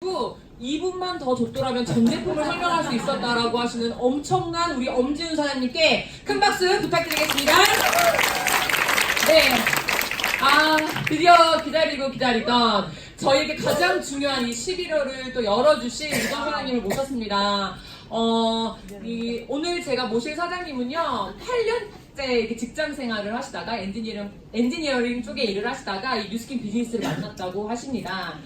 2분만 더 줬더라면 전 제품을 설명할 수 있었다라고 하시는 엄청난 우리 엄지훈 사장님께 큰 박수 부탁드리겠습니다. 네. 드디어 기다리고 기다리던 저희에게 가장 중요한 이 11월을 또 열어주신 유정 사장님을 모셨습니다. 오늘 제가 모실 사장님은요, 8년째 직장 생활을 하시다가 엔지니어링 쪽에 일을 하시다가 이 뉴스킨 비즈니스를 만났다고 하십니다.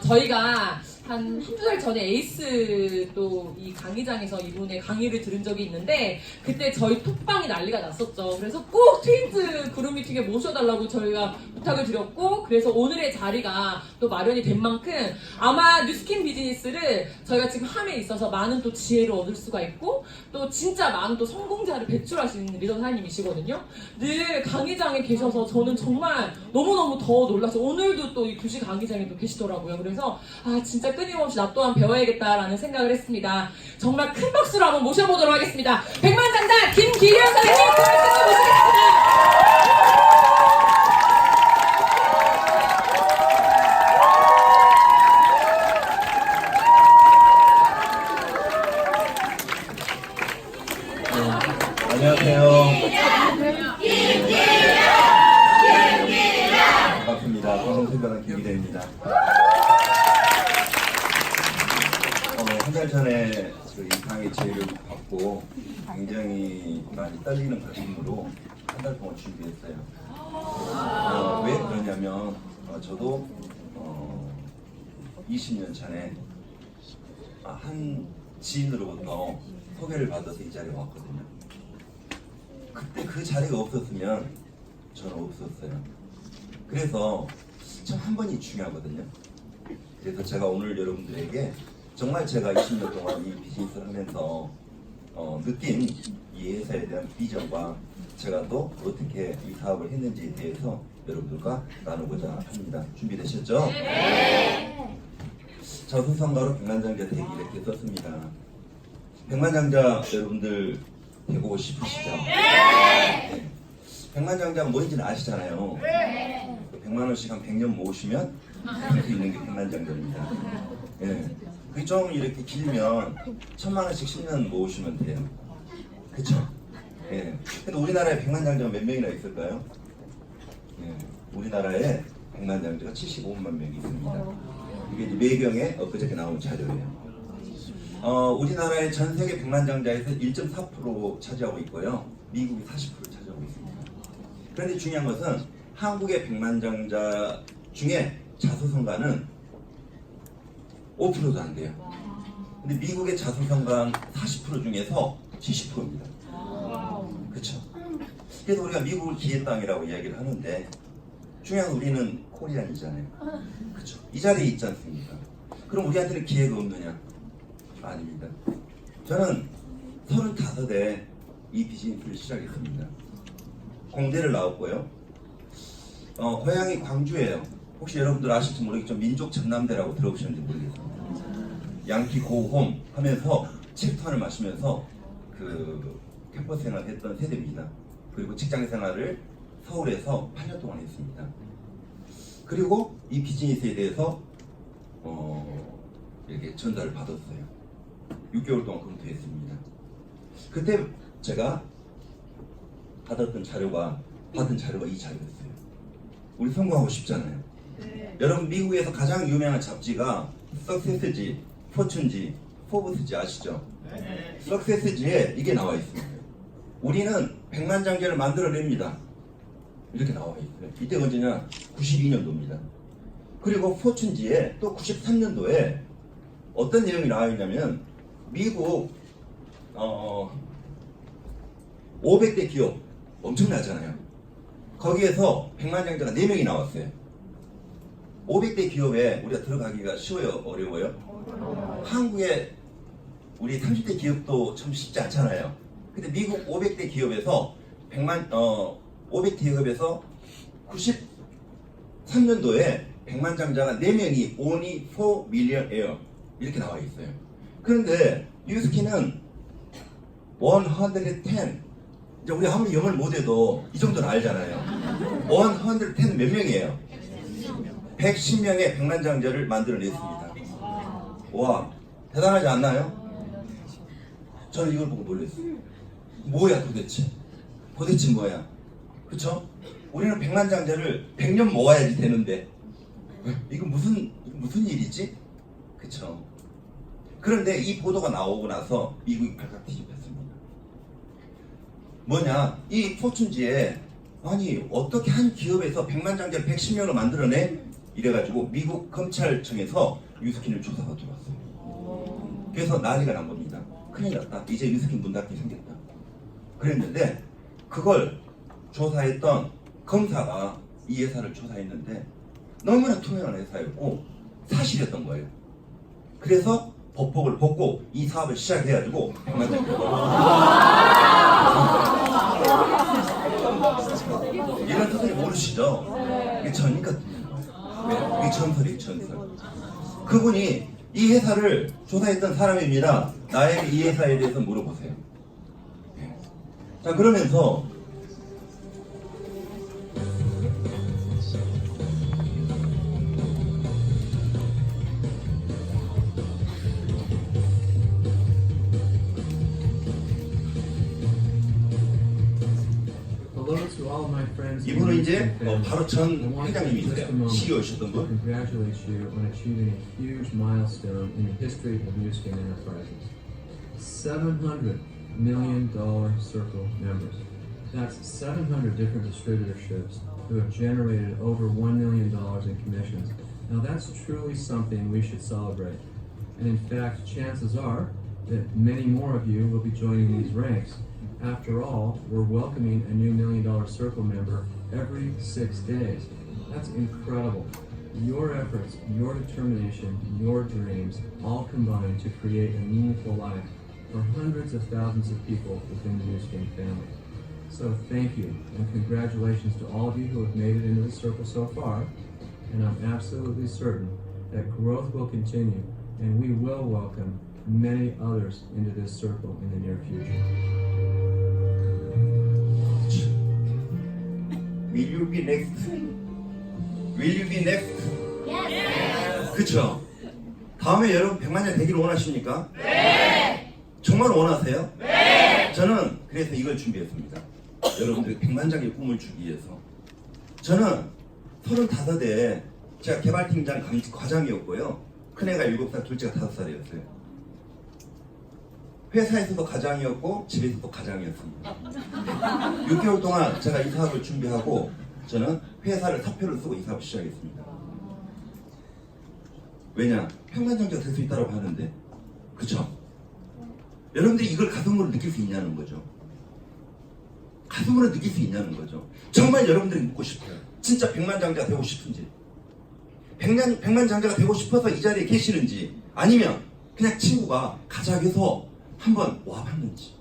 저희가 한두 달 전에 에이스 또 이 강의장에서 이분의 강의를 들은 적이 있는데 그때 저희 톡방이 난리가 났었죠. 그래서 꼭 트윈즈 그룹 미팅에 모셔달라고 저희가 부탁을 드렸고, 그래서 오늘의 자리가 또 마련이 된 만큼 아마 뉴스킨 비즈니스를 저희가 지금 함에 있어서 많은 또 지혜를 얻을 수가 있고 또 진짜 많은 또 성공자를 배출하시는 리더 사장님이시거든요. 늘 강의장에 계셔서 저는 정말 너무너무 더 놀라서 오늘도 또 이 2시 강의장에 또 계시더라고요. 그래서 진짜 끊임없이 나 또한 배워야겠다라는 생각을 했습니다. 정말 큰 박수로 한번 모셔보도록 하겠습니다. 백만장자 김기련 사장님 큰 박수로 모시겠습니다. 안녕하세요. 반갑습니다. 방송생각은 김기대입니다. 한 달 전에 이 강의 제의를 받고 굉장히 많이 떨리는 가슴으로 한 달 동안 준비했어요. 왜 그러냐면 저도 20년 전에 한 지인으로부터 소개를 받아서 이 자리에 왔거든요. 그때 그 자리가 없었으면 저는 없었어요. 그래서 참 한 번이 중요하거든요. 그래서 제가 오늘 여러분들에게 정말 제가 20년 동안 이 비즈니스를 하면서 느낀 이 회사에 대한 비전과 제가 또 어떻게 이 사업을 했는지에 대해서 여러분들과 나누고자 합니다. 준비되셨죠? 네! 저수성가로 백만장자 되기 이렇게 썼습니다. 백만장자 여러분들 되고 싶으시죠? 네! 백만장자가 뭔지는 아시잖아요. 네! 100만원씩 한 100년 모으시면 할 수 있는 게 백만장자입니다. 네. 그게 좀 이렇게 길면 1000만원씩 10년 모으시면 돼요. 그쵸? 예. 근데 우리나라에 백만장자가 몇 명이나 있을까요? 예. 우리나라에 백만장자가 75만 명이 있습니다. 이게 이제 매경에 엊그저께 나온 자료예요. 우리나라의 전 세계 백만장자에서 1.4% 차지하고 있고요. 미국이 40% 차지하고 있습니다. 그런데 중요한 것은 한국의 백만장자 중에 자수성가는 5%도 안 돼요. 근데 미국의 자수성가 40% 중에서 70%입니다. 그렇죠? 그래서 우리가 미국을 기회 땅이라고 이야기를 하는데 중요한 우리는 코리안이잖아요. 그렇죠? 이 자리에 있지 않습니까? 그럼 우리한테는 기회가 없느냐? 아닙니다. 저는 35에 이 비즈니스를 시작했습니다. 공대를 나왔고요. 고향이 광주예요. 혹시 여러분들 아실지 모르겠지만 민족 전남대라고 들어보셨는지 모르겠습니다. 양키 고홈 하면서 챕터를 마시면서 그 캠퍼스 생활을 했던 세대입니다. 그리고 직장 생활을 서울에서 8년 동안 했습니다. 그리고 이 비즈니스에 대해서 이렇게 전달을 받았어요. 6개월 동안 검토했습니다. 그때 제가 받은 자료가 이 자료였어요. 우리 성공하고 싶잖아요. 네. 여러분 미국에서 가장 유명한 잡지가 석세스지, 포춘지, 포브스지 아시죠? 네. 석세스지에 이게 나와 있습니다. 우리는 백만장자를 만들어냅니다. 이렇게 나와 있어요. 이때 언제냐? 92년도입니다. 그리고 포춘지에 또 93년도에 어떤 내용이 나와 있냐면 미국 500대 기업 엄청나잖아요. 거기에서 백만장자가 4명이 나왔어요. 500대 기업에 우리가 들어가기가 쉬워요? 어려워요? 한국에 우리 30대 기업도 참 쉽지 않잖아요. 근데 미국 500대 기업에서 500대 기업에서 93년도에 백만장자가 4명이 only 4 millionaire 이렇게 나와 있어요. 그런데 뉴스킨은 110 이제 우리 아무리 영어를 못해도 이 정도는 알잖아요. 110몇 명이에요? 110명의 백만장자를 만들어냈습니다. 와, 대단하지 않나요? 저는 이걸 보고 놀랐어요. 뭐야 도대체? 도대체 뭐야? 그쵸? 우리는 백만장자를 100년 모아야지 되는데 이거 무슨 일이지? 그쵸? 그런데 이 보도가 나오고 나서 미국이 발칵 뒤집혔습니다. 뭐냐? 이 포춘지에 아니 어떻게 한 기업에서 백만장자를 110명을 만들어내? 이래가지고 미국 검찰청에서 유스킨을 조사가 들어왔어요. 그래서 난리가 난 겁니다. 큰일 났다. 이제 유스킨 문 닫게 생겼다. 그랬는데 그걸 조사했던 검사가 이 회사를 조사했는데 너무나 투명한 회사였고 사실이었던 거예요. 그래서 법복을 벗고 이 사업을 시작해가지고 이런 뜻을 모르시죠? 이게 전이거든요. 왜? 이게 전설이에요, 전설. 그분이 이 회사를 조사했던 사람입니다. 나에게 이 회사에 대해서 물어보세요. 자, 그러면서 Hello to all of my friends. 이분은 이제 바로 전 회장님이세요. CEO셨던 분. Congratulate you on achieving a huge milestone in the history of Nu Skin Enterprises. $700 million circle members. That's 700 different distributorships who have generated over $1 million in commissions. Now that's truly something we should celebrate. And in fact, chances are that many more of you will be joining these ranks. After all, we're welcoming a new $1 Million Circle member every 6 days. That's incredible. Your efforts, your determination, your dreams all combine to create a meaningful life for hundreds of thousands of people within the Nu Skin family. So thank you and congratulations to all of you who have made it into the circle so far. And I'm absolutely certain that growth will continue and we will welcome many others into this circle in the near future. Will you be next? Will you be next? Yes. 그쵸? 다음에 여러분 100만년 되기를 원하십니까? 네! 정말 원하세요? 네! 저는 그래서 이걸 준비했습니다. 여러분들이 100만장의 꿈을 주기 위해서. 저는 35에 제가 개발팀장 과장이었고요. 큰애가 7살, 둘째가 5살이었어요. 회사에서도 과장이었고 집에서도 과장이었습니다. 6개월 동안 제가 이 사업을 준비하고 저는 회사를 사표를 쓰고 이 사업을 시작했습니다. 왜냐? 평만장자가 될 수 있다고 하는데, 그쵸? 여러분들이 이걸 가슴으로 느낄 수 있냐는 거죠. 가슴으로 느낄 수 있냐는 거죠. 정말 여러분들이 묻고 싶어요. 진짜 백만장자가 되고 싶은지, 백만장자가 되고 싶어서 이 자리에 계시는지, 아니면 그냥 친구가 가자 해서 한번 와봤는지.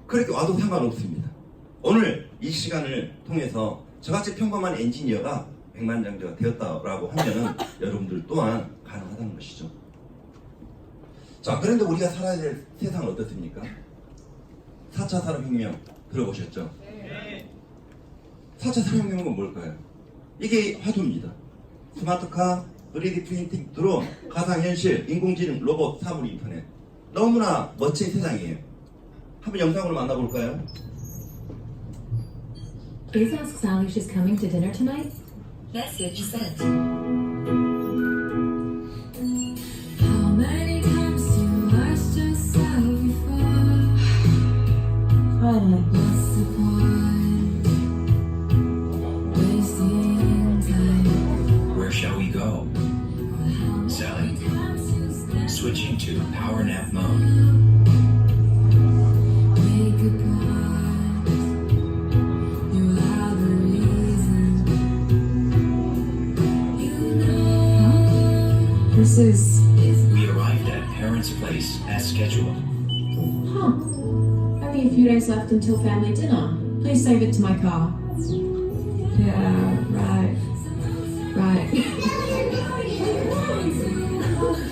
그렇게 와도 상관없습니다. 오늘 이 시간을 통해서 저같이 평범한 엔지니어가 백만장자가 되었다라고 하면은 여러분들 또한 가능하다는 것이죠. 자, 그런데 우리가 살아야 될 세상은 어떻습니까? 4차 산업혁명 들어보셨죠? 4차 산업혁명은 뭘까요? 이게 화두입니다. 스마트카, 3D 프린팅, 드론, 가상현실, 인공지능, 로봇, 사물 인터넷. 너무나 멋진 세상이에요. 한번 영상으로 만나볼까요? Please ask Sally if she's coming to dinner tonight. Message sent. How many times you asked yourself before? What's the point? Wasting time. Where shall we go? Sally. Switching to power nap mode. Make a point. You are the reason. You know. This is. We arrived at parents' place as scheduled. Huh. Only a few days left until family dinner. Please save it to my car. Yeah, right. Right.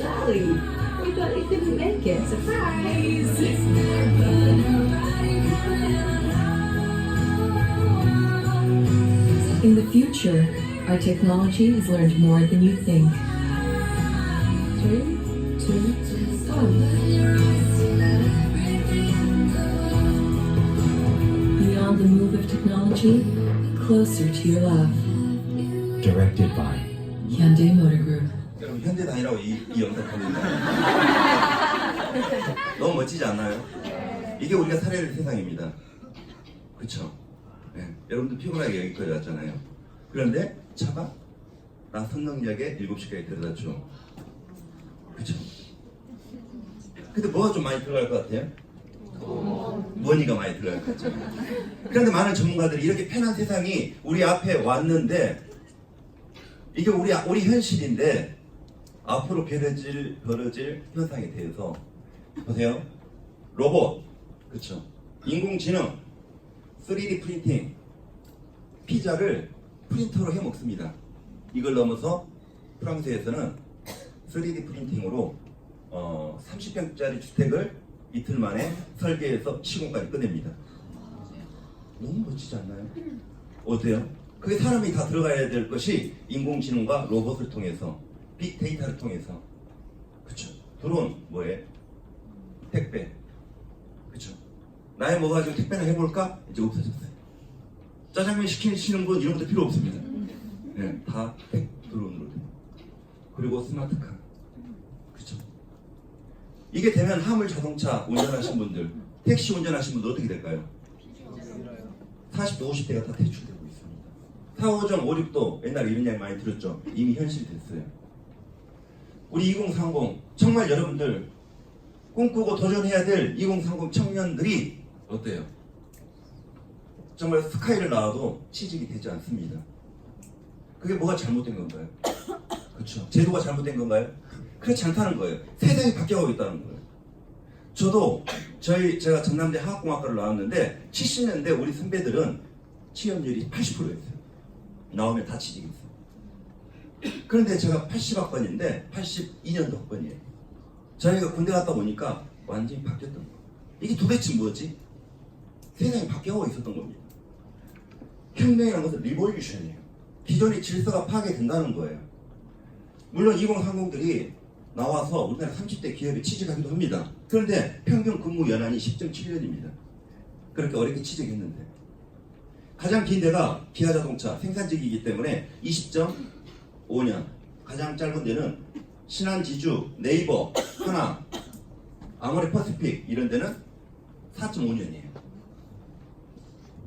Sally, we thought you couldn't make it. Surprise! In the future, our technology has learned more than you think. 3, interesting, fun. Beyond the move of technology, closer to your love. Directed by Hyundai Motor Group. 여러분 현대단이라고 이 영상 보는다. 너무 멋지지 않나요? 이게 우리가 살아야 될 세상입니다. 그쵸? 네. 여러분들 피곤하게 여기까지 왔잖아요. 그런데 차가 나 선릉역에 7시까지 데려다줘. 그쵸? 근데 뭐가 좀 많이 들어갈 것 같아요? 머니가 많이 들어갈 것 같죠. 그런데 많은 전문가들이 이렇게 편한 세상이 우리 앞에 왔는데 이게 우리 현실인데 앞으로 벌어질 현상에 대해서 보세요. 로봇, 그렇죠? 인공지능, 3D 프린팅, 피자를 프린터로 해 먹습니다. 이걸 넘어서 프랑스에서는 3D 프린팅으로 30평짜리 주택을 이틀 만에 설계해서 시공까지 끝냅니다. 너무 멋지지 않나요? 어때요? 그게 사람이 다 들어가야 될 것이 인공지능과 로봇을 통해서 빅데이터를 통해서 그쵸? 드론 뭐예요? 택배 그쵸? 나의 뭐 가지고 택배나 해볼까? 이제 없어졌어요. 짜장면 시키시는 분 이런 것도 필요 없습니다. 네, 다 드론으로 돼요. 그리고 스마트카 그쵸? 이게 되면 화물 자동차 운전하신 분들 택시 운전하신 분들 어떻게 될까요? 40대 50대가 다 퇴출되고 있습니다. 4호점 5, 6도 옛날에 이런 이야기 많이 들었죠. 이미 현실됐어요. 우리 2030 정말 여러분들 꿈꾸고 도전해야 될 2030 청년들이 어때요? 정말 스카이를 나와도 취직이 되지 않습니다. 그게 뭐가 잘못된 건가요? 그렇죠. 제도가 잘못된 건가요? 그렇지 않다는 거예요. 세상이 바뀌어가고 있다는 거예요. 저도 제가 전남대 화학공학과를 나왔는데 70년대 우리 선배들은 취업률이 80%였어요. 나오면 다 취직했어요. 그런데 제가 80학번인데 82년도 학번이에요. 저희가 군대 갔다 오니까 완전히 바뀌었던 거예요. 이게 도대체 뭐지? 세상이 바뀌어가고 있었던 겁니다. 혁명이라는 것은 리볼루션이에요. 기존의 질서가 파괴된다는 거예요. 물론 2030들이 나와서 우리나라 30대 기업에 취직하기도 합니다. 그런데 평균 근무 연한이 10.7년입니다. 그렇게 어렵게 취직했는데 가장 긴 데가 기아자동차 생산직이기 때문에 20.5년, 가장 짧은 데는 신한지주, 네이버, 하나, 아모레퍼시픽 이런 데는 4.5년이에요.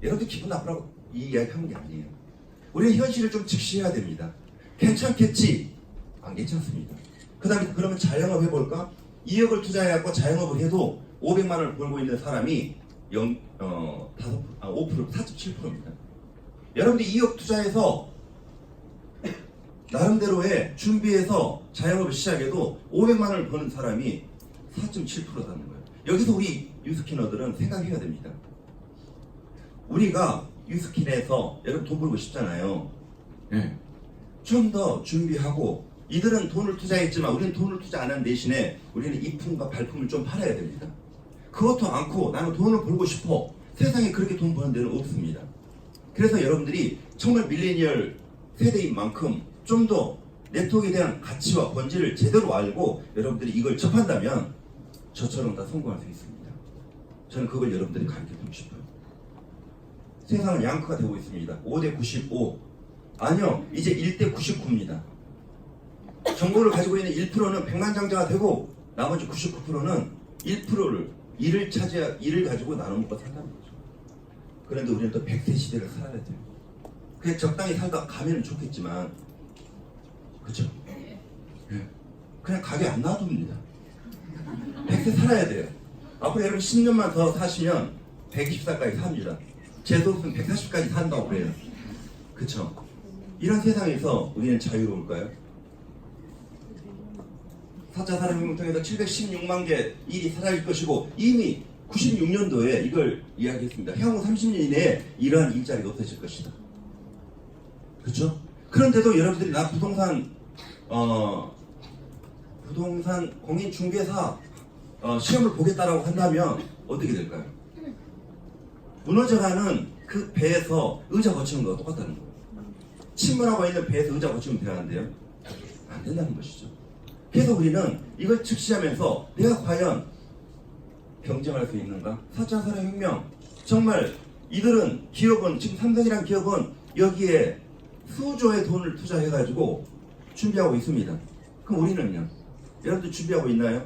여러분들 기분 나쁘라고 이 이야기 하는 게 아니에요. 우리는 현실을 좀 직시해야 됩니다. 괜찮겠지? 안 괜찮습니다. 그 다음에 그러면 자영업 해볼까? 2억을 투자해갖고 자영업을 해도 500만 원을 벌고 있는 사람이 4.7%입니다. 여러분들이 2억 투자해서 나름대로의 준비해서 자영업을 시작해도 500만 원을 버는 사람이 4.7%라는 거예요. 여기서 우리 유스키너들은 생각해야 됩니다. 우리가 유스킨에서 여러분 돈 벌고 싶잖아요. 네. 좀 더 준비하고 이들은 돈을 투자했지만 우리는 돈을 투자 안 한 대신에 우리는 이품과 발품을 좀 팔아야 됩니다. 그것도 않고 나는 돈을 벌고 싶어. 세상에 그렇게 돈 버는 데는 없습니다. 그래서 여러분들이 정말 밀레니얼 세대인 만큼 좀 더 네트워크에 대한 가치와 본질을 제대로 알고 여러분들이 이걸 접한다면 저처럼 다 성공할 수 있습니다. 저는 그걸 여러분들이 가르쳐주고 싶어요. 세상은 양크가 되고 있습니다. 5대 95 아니요, 이제 1대 99입니다. 정보를 가지고 있는 1%는 백만장자가 되고 나머지 99%는 1을 가지고 나눠 먹고 산다는 거죠. 그런데 우리는 또 100세 시대를 살아야 돼요. 그냥 적당히 살다 가면 좋겠지만 그렇죠? 네. 그냥 가게 안 놔둡니다. 100세 살아야 돼요. 앞으로 여러분 10년만 더 사시면 120살까지 삽니다. 제도는 140까지 산다고 그래요. 그쵸? 이런 세상에서 우리는 자유로울까요? 4차 산업혁명을 통해서 716만 개 일이 사라질 것이고 이미 96년도에 이걸 이야기했습니다. 향후 30년 이내에 이러한 일자리가 없어질 것이다. 그렇죠? 그런데도 여러분들이 나 부동산 공인중개사 시험을 보겠다라고 한다면 어떻게 될까요? 무너져가는 그 배에서 의자 거치는 거와 똑같다는 거예요. 침몰하고 있는 배에서 의자 거치면 되는데요. 안 된다는 것이죠. 그래서 우리는 이걸 즉시하면서 내가 과연 경쟁할 수 있는가? 4차 산업혁명 정말 이들은 기업은 지금 삼성이란 기업은 여기에 수조의 돈을 투자해가지고 준비하고 있습니다. 그럼 우리는요? 여러분들 준비하고 있나요?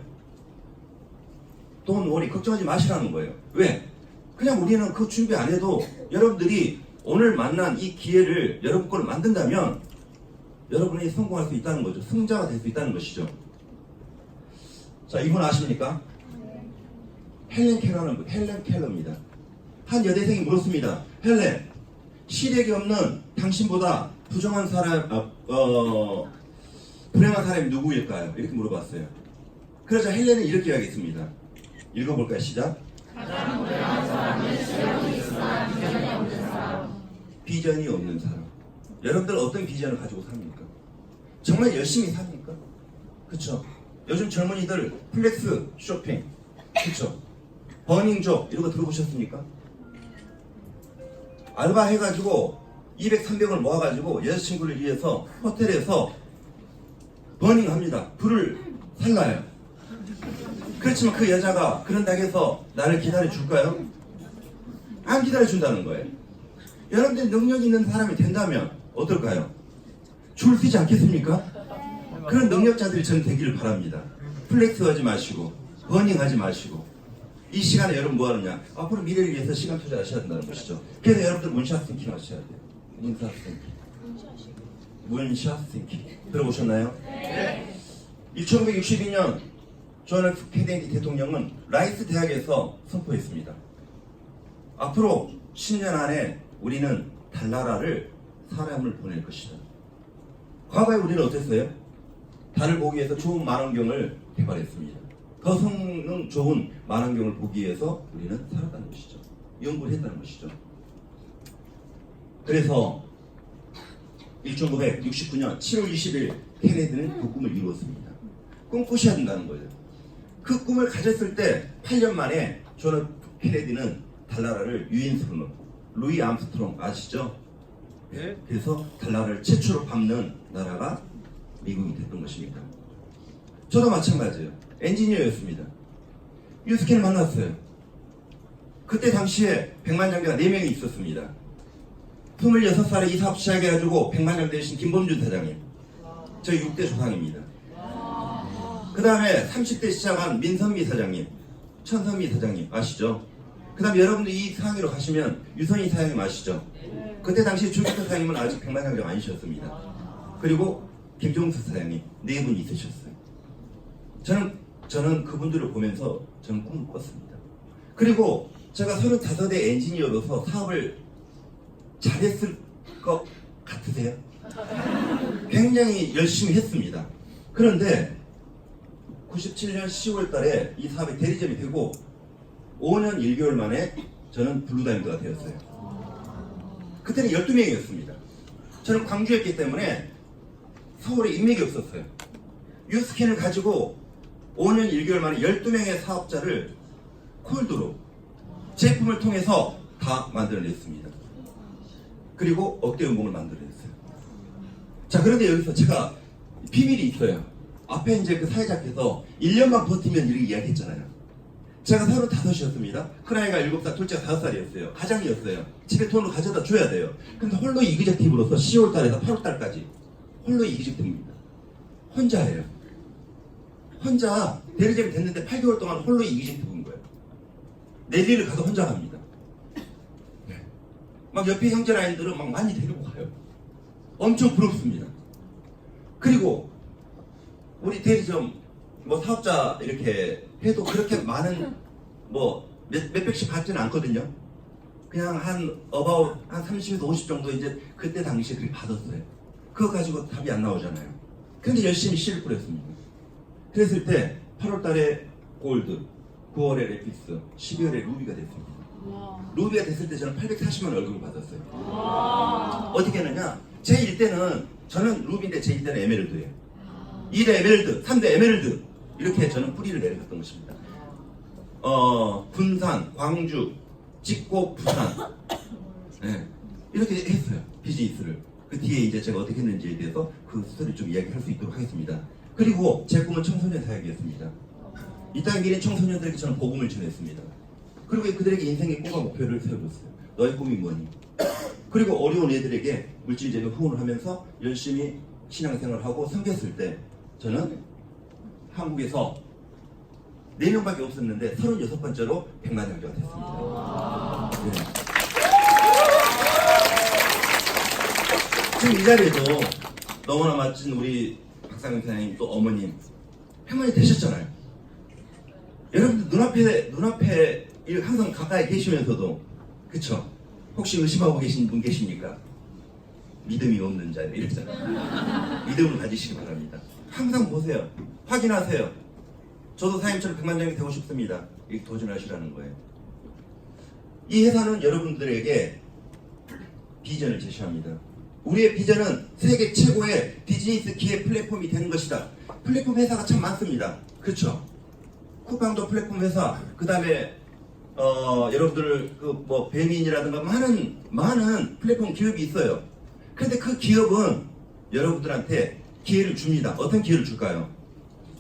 돈 우리 걱정하지 마시라는 거예요. 왜? 그냥 우리는 그 준비 안 해도 여러분들이 오늘 만난 이 기회를 여러분 걸 만든다면 여러분이 성공할 수 있다는 거죠. 승자가 될 수 있다는 것이죠. 자, 이분 아십니까? 헬렌 켈러입니다. 한 여대생이 물었습니다. 헬렌, 시력이 없는 당신보다 불행한 사람이 누구일까요? 이렇게 물어봤어요. 그러자 헬렌은 이렇게 이야기했습니다. 읽어볼까요? 시작. 가장 불행한 사람은 시력이 있으나 비전이 없는 사람. 비전이 없는 사람. 여러분들 어떤 비전을 가지고 삽니까? 정말 열심히 삽니까? 그쵸? 요즘 젊은이들 플렉스 쇼핑, 그쵸? 버닝족 이런 거 들어보셨습니까? 알바 해가지고 200, 300을 모아가지고 여자친구를 위해서 호텔에서 버닝합니다. 불을 살라요. 그렇지만 그 여자가 그런다고 해서 나를 기다려줄까요? 안 기다려준다는 거예요. 여러분들 능력 있는 사람이 된다면 어떨까요? 줄 서지 않겠습니까? 그런 능력자들이 저는 되기를 바랍니다. 플렉스 하지 마시고 버닝 하지 마시고 이 시간에 여러분 뭐 하느냐? 앞으로 미래를 위해서 시간 투자하셔야 된다는 것이죠. 그래서 여러분들 문샷 띵킹 하셔야 돼요. 문샷 띵킹. 문샷 띵킹. 들어보셨나요? 네. 1962년 존 F 케네디 대통령은 라이스 대학에서 선포했습니다. 앞으로 10년 안에 우리는 달나라를 사람을 보낼 것이다. 과거에 우리는 어땠어요? 달을 보기 위해서 좋은 망원경을 개발했습니다. 더 성능 좋은 망원경을 보기 위해서 우리는 살았다는 것이죠. 연구를 했다는 것이죠. 그래서 1969년 7월 20일 케네디는 그 꿈을 이루었습니다. 꿈꾸셔야 된다는 거예요. 그 꿈을 가졌을 때 8년 만에 존 F 케네디는 달나라를 유인수로 루이 암스트롱 아시죠? 네. 그래서 달나라를 최초로 밟는 나라가 미국이 됐던 것입니다. 저도 마찬가지예요. 엔지니어였습니다. 유스캔을 만났어요. 그때 당시에 백만장자가 4명이 있었습니다. 26살에 이 사업 시작해가지고 백만장 되신 김범준 사장님. 저희 6대 조상입니다. 그 다음에 30대 시작한 민선미 사장님, 천선미 사장님 아시죠? 그 다음에 여러분들 이 상황으로 가시면 유선희 사장님 아시죠? 그때 당시 주기태 사장님은 아직 백만장자가 아니셨습니다. 그리고 김종수 사장님 4분이 있으셨어요. 저는 그분들을 보면서 저는 꿈을 꿨습니다. 그리고 제가 35대 엔지니어로서 사업을 잘했을 것 같으세요? 굉장히 열심히 했습니다. 그런데 97년 10월 달에 이 사업이 대리점이 되고 5년 1개월 만에 저는 블루다이먼드가 되었어요. 그때는 12명이었습니다. 저는 광주였기 때문에 서울에 인맥이 없었어요. 유스캔을 가지고 5년 1개월 만에 12명의 사업자를 콜드로 제품을 통해서 다 만들어냈습니다. 그리고 억대 연봉을 만들어냈어요. 자, 그런데 여기서 제가 비밀이 있어요. 앞에 이제 그 사회자께서 1년만 버티면 이렇게 이야기했잖아요. 제가 35이었습니다. 큰아이가 7살, 둘째가 5살이었어요. 가장이었어요. 집에 돈을 가져다 줘야 돼요. 근데 홀로 이그젝티브로서 10월 달에서 8월 달까지 홀로 이그젝티브입니다. 혼자예요. 혼자 대리점이 됐는데 8개월 동안 홀로 이그젝티브인 거예요. 넬리를 가서 혼자 갑니다. 네. 막 옆에 형제라인들은 막 많이 데리고 가요. 엄청 부럽습니다. 그리고 우리 대리점 뭐 사업자 이렇게 해도 그렇게 많은 뭐 몇백씩 받지는 않거든요. 그냥 한 30에서 50 정도 이제 그때 당시에 그렇게 받았어요. 그거 가지고 답이 안 나오잖아요. 근데 열심히 씨를 뿌렸습니다. 그랬을 때 8월 달에 골드, 9월에 레피스, 12월에 루비가 됐습니다. 루비가 됐을 때 저는 840만 원 월급을 받았어요. 어떻게 했느냐? 제1대는 저는 루비인데 제1대는 에메랄드예요. 2대 에메랄드, 3대 에메랄드 이렇게 저는 뿌리를 내려갔던 것입니다. 군산, 광주, 찍고 부산 네. 이렇게 했어요. 비즈니스를. 그 뒤에 이제 제가 어떻게 했는지에 대해서 그 스토리 좀 이야기할 수 있도록 하겠습니다. 그리고 제 꿈은 청소년 사역이었습니다. 이 땅에 미래 청소년들에게 저는 복음을 전했습니다. 그리고 그들에게 인생의 꿈과 목표를 세워줬어요. 너의 꿈이 뭐니? 그리고 어려운 애들에게 물질적인 후원을 하면서 열심히 신앙생활을 하고 섬겼을 때 저는 한국에서 4명밖에 없었는데 36번째로 100만 장자가 됐습니다. 네. 지금 이 자리에도 너무나 멋진 우리 박상현 사장님 또 어머님 되셨잖아요. 여러분들 눈앞에 항상 가까이 계시면서도 그쵸? 혹시 의심하고 계신 분 계십니까? 믿음이 없는 자 이랬잖아요. 믿음을 가지시기 바랍니다. 항상 보세요. 확인하세요. 저도 사장님처럼 100만 장이 되고 싶습니다. 이렇게 도전하시라는 거예요. 이 회사는 여러분들에게 비전을 제시합니다. 우리의 비전은 세계 최고의 비즈니스 기회 플랫폼이 되는 것이다. 플랫폼 회사가 참 많습니다. 그렇죠? 쿠팡도 플랫폼 회사, 그 다음에 여러분들 뭐 배민이라든가 많은 플랫폼 기업이 있어요. 그런데 그 기업은 여러분들한테 기회를 줍니다. 어떤 기회를 줄까요?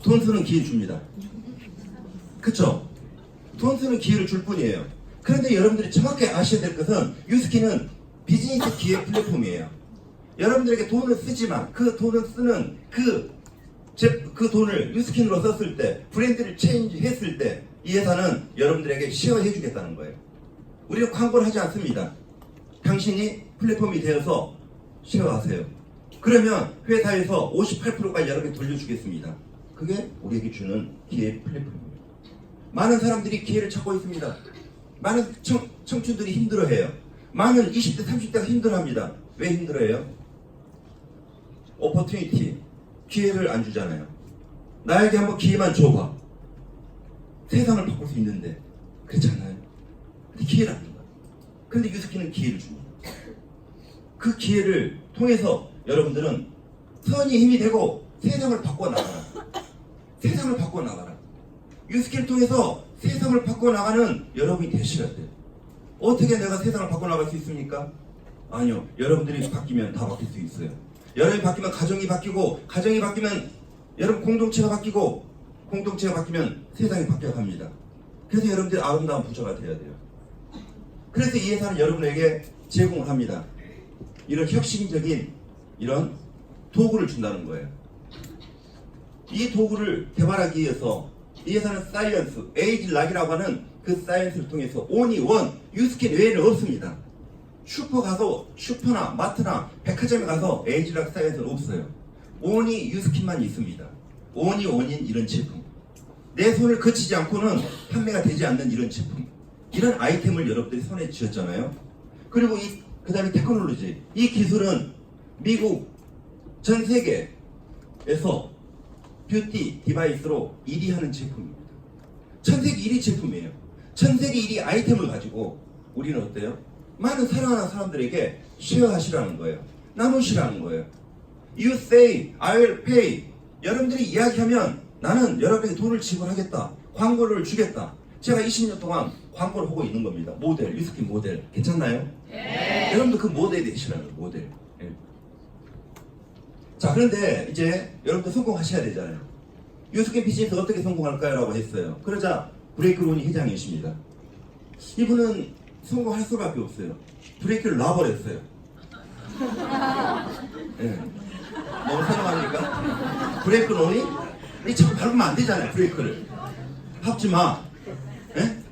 돈 쓰는 기회 줍니다. 그쵸? 돈 쓰는 기회를 줄 뿐이에요. 그런데 여러분들이 정확히 아셔야 될 것은 유스키는 비즈니스 기회 플랫폼이에요. 여러분들에게 돈을 쓰지만 그 돈을 쓰는 그 돈을 유스킨으로 썼을 때, 브랜드를 체인지 했을 때 이 회사는 여러분들에게 쉐어해 주겠다는 거예요. 우리는 광고를 하지 않습니다. 당신이 플랫폼이 되어서 쉐어하세요. 그러면 회사에서 58%까지 여러분께 돌려주겠습니다. 그게 우리에게 주는 기회 플랫폼입니다. 많은 사람들이 기회를 찾고 있습니다. 많은 청춘들이 힘들어해요. 많은 20대, 30대가 힘들어합니다. 왜 힘들어해요? 오퍼튜니티, 기회를 안 주잖아요. 나에게 한번 기회만 줘봐. 세상을 바꿀 수 있는데 그렇지 않아요? 근데 기회를 안 준다. 근데 유스키는 기회를 줍니다. 그 기회를 통해서 여러분들은 선의 힘이 되고 세상을 바꿔나가라. 세상을 바꿔나가라. 유스키를 통해서 세상을 바꿔나가는 여러분이 되셔야 돼요. 어떻게 내가 세상을 바꿔나갈 수 있습니까? 아니요. 여러분들이 바뀌면 다 바뀔 수 있어요. 여러분이 바뀌면 가정이 바뀌고, 가정이 바뀌면 여러분 공동체가 바뀌고, 공동체가 바뀌면 세상이 바뀌어갑니다. 그래서 여러분들이 아름다운 부자가 되어야 돼요. 그래서 이 회사는 여러분에게 제공을 합니다. 이런 혁신적인 이런 도구를 준다는 거예요. 이 도구를 개발하기 위해서 이 회사는 사이언스, 에이지락이라고 하는 그 사이언스를 통해서 only one, 유스킨 외에는 없습니다. 슈퍼나 마트나 백화점에 가서 에이지락 사이언스는 없어요. only 유스킨만 있습니다. only one인 이런 제품. 내 손을 거치지 않고는 판매가 되지 않는 이런 제품. 이런 아이템을 여러분들이 손에 쥐었잖아요. 그리고 그 다음에 테크놀로지. 이 기술은 미국 전 세계에서 뷰티 디바이스로 1위 하는 제품입니다. 전 세계 1위 제품이에요. 전 세계 1위 아이템을 가지고 우리는 어때요? 많은 사랑하는 사람들에게 쉐어하시라는 거예요. 나누시라는 거예요. You say, I will pay. 여러분들이 이야기하면 나는 여러분에게 돈을 지불하겠다. 광고를 주겠다. 제가 20년 동안 광고를 하고 있는 겁니다. 모델, 유스킨 모델. 괜찮나요? 네. 여러분도 그 모델이 되시라는 거예요. 모델. 네. 자, 그런데 이제 여러분도 성공하셔야 되잖아요. 유스킨 비즈니스 어떻게 성공할까요? 라고 했어요. 그러자 브레이크론이 회장이십니다. 이분은 성공할 수밖에 없어요. 브레이크를 놔버렸어요. 네. 너무 사랑합니까? 브레이크론이? 이 자꾸 밟으면 안 되잖아요. 브레이크를 밟지 마. 네?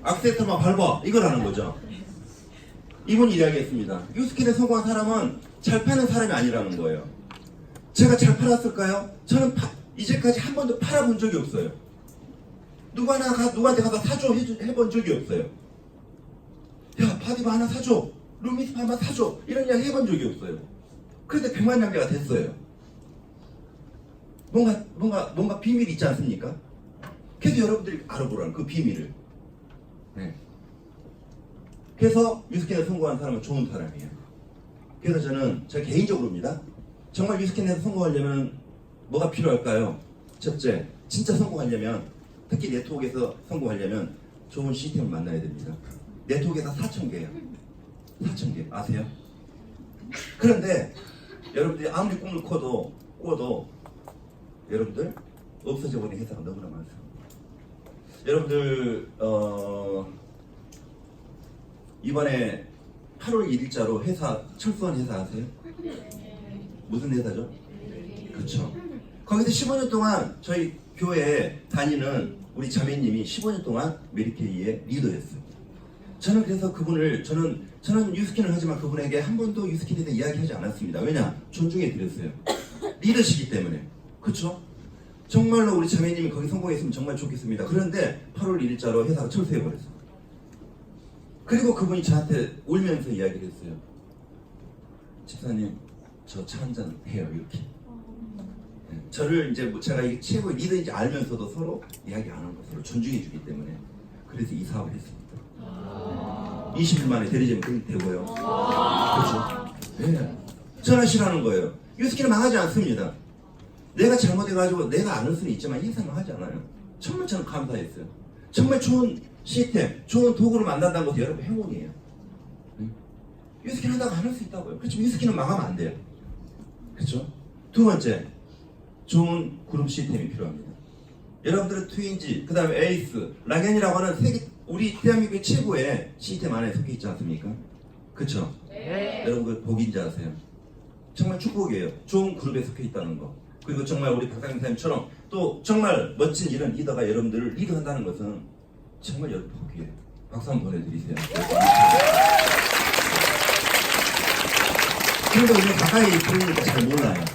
악셀터만 밟아. 이거라는 거죠. 이분이 이야기했습니다. 유스킨에 성공한 사람은 잘 파는 사람이 아니라는 거예요. 제가 잘 팔았을까요? 저는 이제까지 한 번도 팔아본 적이 없어요. 누구한테 가서 사줘 해본 적이 없어요. 야, 바디바 하나 사줘, 루미스 하나 사줘, 이런 이야기 해본 적이 없어요. 그런데 100만 장자가 됐어요. 뭔가 비밀이 있지 않습니까? 그래서 여러분들이 알아보라는 그 비밀을. 네. 그래서 유스킨에 성공한 사람은 좋은 사람이에요. 그래서 저는 제 개인적으로입니다. 정말 유스킨에서 성공하려면 뭐가 필요할까요? 첫째, 진짜 성공하려면, 특히 네트워크에서 성공하려면 좋은 시스템을 만나야 됩니다. 네트워크에서 4,000개예요. 4,000개 아세요? 그런데 여러분들이 아무리 꿈을 꿔도 여러분들 없어져 버린 회사가 너무나 많습니다. 여러분들 이번에 8월 1일자로 회사 철수한 회사 아세요? 무슨 회사죠? 그렇죠. 거기서 15년 동안 저희 교회에 다니는 우리 자매님이 15년 동안 메리케이의 리더였어요. 저는 그래서 그분을 저는 유스킨을 하지만 그분에게 한 번도 유스킨에 대해 이야기하지 않았습니다. 왜냐? 존중해 드렸어요. 리더시기 때문에. 그렇죠? 정말로 우리 자매님이 거기 성공했으면 정말 좋겠습니다. 그런데 8월 1일자로 회사가 철수해버렸어요. 그리고 그분이 저한테 울면서 이야기를 했어요. 집사님, 저 차 한잔 해요. 이렇게. 저를 이제 제가 이 최고의 리더인지 알면서도 서로 이야기 안 하는 거 서로 존중해 주기 때문에 그래서 이 사업을 했습니다. 20일 만에 대리점이 되고요. 그렇죠? 네. 저는 싫어하는 거예요. 유스키는 망하지 않습니다. 내가 잘못해가지고 내가 아는 수는 있지만 인생 망하지 않아요. 정말 저는 감사했어요. 정말 좋은 시스템, 좋은 도구를 만난다는 것도 여러분 행운이에요. 유스키는 하다가 안 할 수 있다고요. 그렇죠? 유스키는 망하면 안 돼요. 그렇죠? 두 번째, 좋은 그룹 시스템이 필요합니다. 여러분들은 트윈지, 그 다음에 에이스, 락앤이라고 하는 세계, 우리 대한민국의 최고의 시스템 안에 속해 있지 않습니까? 그쵸? 네. 여러분 그 복인지 아세요? 정말 축복이에요. 좋은 그룹에 속해 있다는 거. 그리고 정말 우리 박상민 사님처럼 또 정말 멋진 이런 리더가 여러분들을 리드한다는 것은 정말 여러분 복이에요. 박수 한번 보내드리세요. 그런데 우리가 가까이 있으니까 잘 몰라요.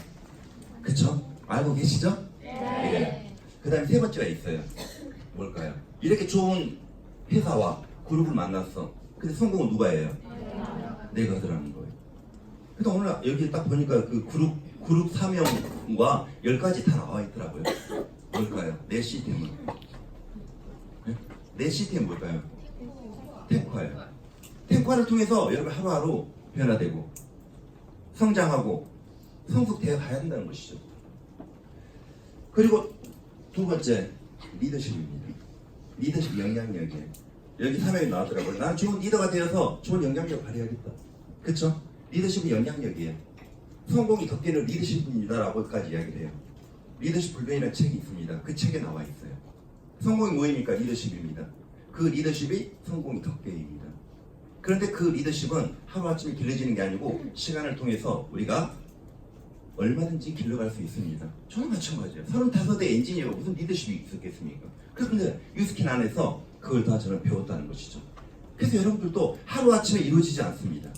그쵸? 알고 계시죠? 네. 그 다음에 세 번째가 있어요. 뭘까요? 이렇게 좋은 회사와 그룹을 만났어. 근데 성공은 누가 해요? 내가 하더라는 거예요. 그래서 오늘 여기 딱 보니까 그 그룹 사명과 10가지 다 나와 있더라고요. 뭘까요? 내 시스템은? 네? 내 시스템 뭘까요? 탱과예요. 탱과를 통해서 여러분 하루하루 변화되고 성장하고 성숙되어 가야 한다는 것이죠. 그리고 두 번째, 리더십입니다. 리더십 영향력이에요. 여기 사명이 나왔더라고요. 나는 좋은 리더가 되어서 좋은 영향력을 발휘하겠다. 그쵸? 리더십은 영향력이에요. 성공이 덮개는 리더십입니다라고까지 이야기를 해요. 리더십 불변이라는 책이 있습니다. 그 책에 나와 있어요. 성공이 뭐입니까? 리더십입니다. 그 리더십이 성공이 덮개입니다. 그런데 그 리더십은 하루아침에 길러지는 게 아니고 시간을 통해서 우리가 얼마든지 길러갈 수 있습니다. 저는 마찬가지예요. 35대 엔지니어가 무슨 리더십이 있었겠습니까? 그런데 유스킨 안에서 그걸 다 저는 배웠다는 것이죠. 그래서 여러분들도 하루아침에 이루어지지 않습니다.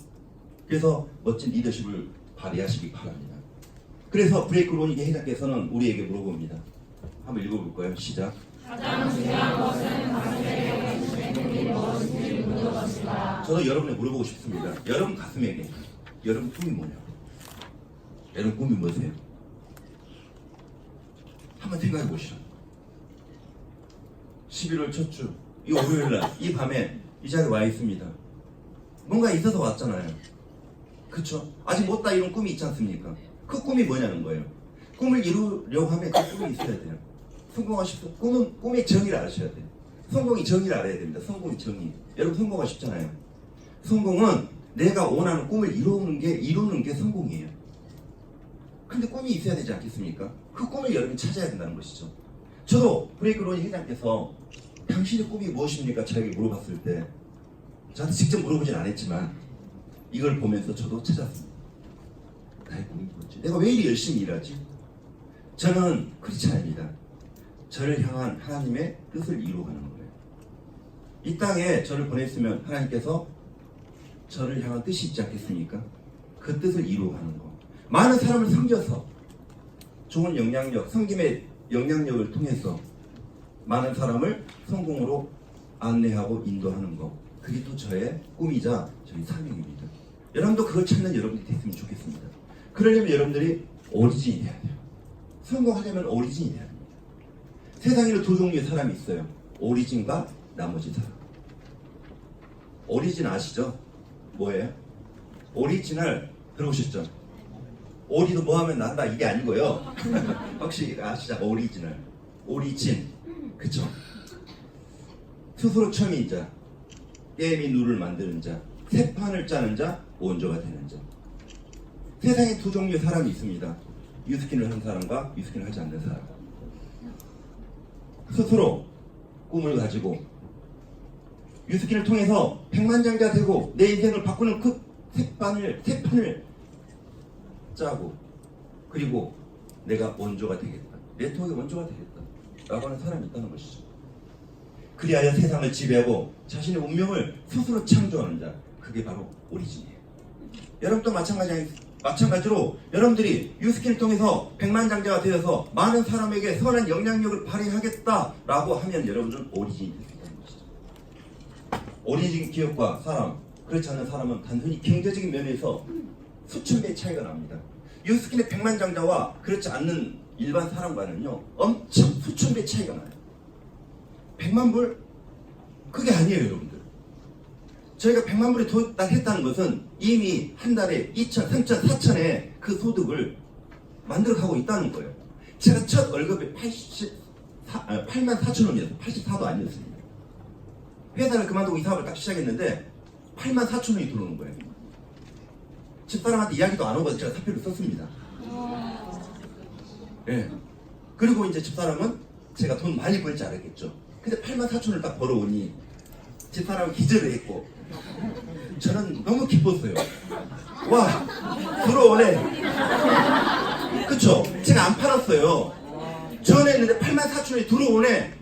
그래서 멋진 리더십을 발휘하시기 바랍니다. 그래서 브레이크 로니게 회장께서는 우리에게 물어봅니다. 한번 읽어볼까요? 시작. 가장 중요한 것은 가슴에게 주시는 무엇인지 묻는 것이다. 저도 여러분에 물어보고 싶습니다. 여러분 가슴에게 여러분 꿈이 뭐냐고. 여러분 꿈이 뭐세요? 한번 생각해 보시죠. 11월 첫 주, 이 월요일날, 이 밤에 이 자리에 와 있습니다. 뭔가 있어서 왔잖아요. 그쵸? 아직 못다 이룬 꿈이 있지 않습니까? 그 꿈이 뭐냐는 거예요. 꿈을 이루려고 하면 그 꿈이 있어야 돼요. 성공하십시오. 꿈의 정의를 아셔야 돼요. 성공이 정의를 알아야 됩니다. 성공의 정의. 여러분 성공하고 싶잖아요. 성공은 내가 원하는 꿈을 이루는 게 성공이에요. 근데 꿈이 있어야 되지 않겠습니까? 그 꿈을 여러분이 찾아야 된다는 것이죠. 저도 브레이크 로니 회장께서 당신의 꿈이 무엇입니까? 저에게 물어봤을 때 저한테 직접 물어보진 않았지만 이걸 보면서 저도 찾았습니다. 나의 꿈이 뭐지? 내가 왜 이리 열심히 일하지? 저는 크리스찬입니다. 저를 향한 하나님의 뜻을 이루어가는 거예요. 이 땅에 저를 보냈으면 하나님께서 저를 향한 뜻이 있지 않겠습니까? 그 뜻을 이루어가는 거. 많은 사람을 섬겨서 좋은 영향력, 섬김의 영향력을 통해서 많은 사람을 성공으로 안내하고 인도하는 거. 그게 또 저의 꿈이자 저희 사명입니다. 여러분도 그걸 찾는 여러분이 됐으면 좋겠습니다. 그러려면 여러분들이 오리진이 돼야 돼요. 성공하려면 오리진이 돼야 됩니다. 세상에는 두 종류의 사람이 있어요. 오리진과 나머지 사람. 오리진 아시죠? 뭐예요? 오리지널 들어보셨죠? 오리도 뭐하면 난다 이게 아니고요. 혹시 아시죠? 오리지널, 오리진, 그쵸? 스스로 처음인 자, 게임의 룰을 만드는 자, 새 판을 짜는 자, 원조가 되는 자. 세상에 두 종류의 사람이 있습니다. 유스킨을 한 사람과 유스킨을 하지 않는 사람. 스스로 꿈을 가지고 유스킨을 통해서 백만장자 되고 내 인생을 바꾸는 그 새 판을 짜고, 그리고 내가 원조가 되겠다, 네트워크의 원조가 되겠다 라고 하는 사람이 있다는 것이죠. 그리하여 세상을 지배하고 자신의 운명을 스스로 창조하는 자, 그게 바로 오리진이에요. 여러분도 마찬가지로 여러분들이 유스킨을 통해서 백만장자가 되어서 많은 사람에게 선한 영향력을 발휘하겠다라고 하면 여러분들은 오리진이 될 수 있다는 것이죠. 오리진 기업과 사람, 그렇지 않은 사람은 단순히 경제적인 면에서 수천 배의 차이가 납니다. 유스킨의 백만장자와 그렇지 않는 일반 사람과는요, 엄청 수천 배의 차이가 나요. 100만 불? 그게 아니에요, 여러분들. 저희가 100만 불에 도달했다는 것은 이미 한 달에 2천, 3천, 4천의 그 소득을 만들어가고 있다는 거예요. 제가 첫 월급이 8만 4천 원이었어요. 84도 아니었습니다. 회사를 그만두고 이 사업을 딱 시작했는데 8만 4천 원이 들어오는 거예요. 집사람한테 이야기도 안 하고 제가 사표를 썼습니다. 예. 그리고 이제 집사람은 제가 돈 많이 벌지 않았겠죠. 근데 8만 4천 원을 딱 벌어오니 집사람은 기절을 했고 저는 너무 기뻤어요. 와, 들어오네. 그쵸? 제가 안 팔았어요. 전화했는데 8만 4천 원이 들어오네.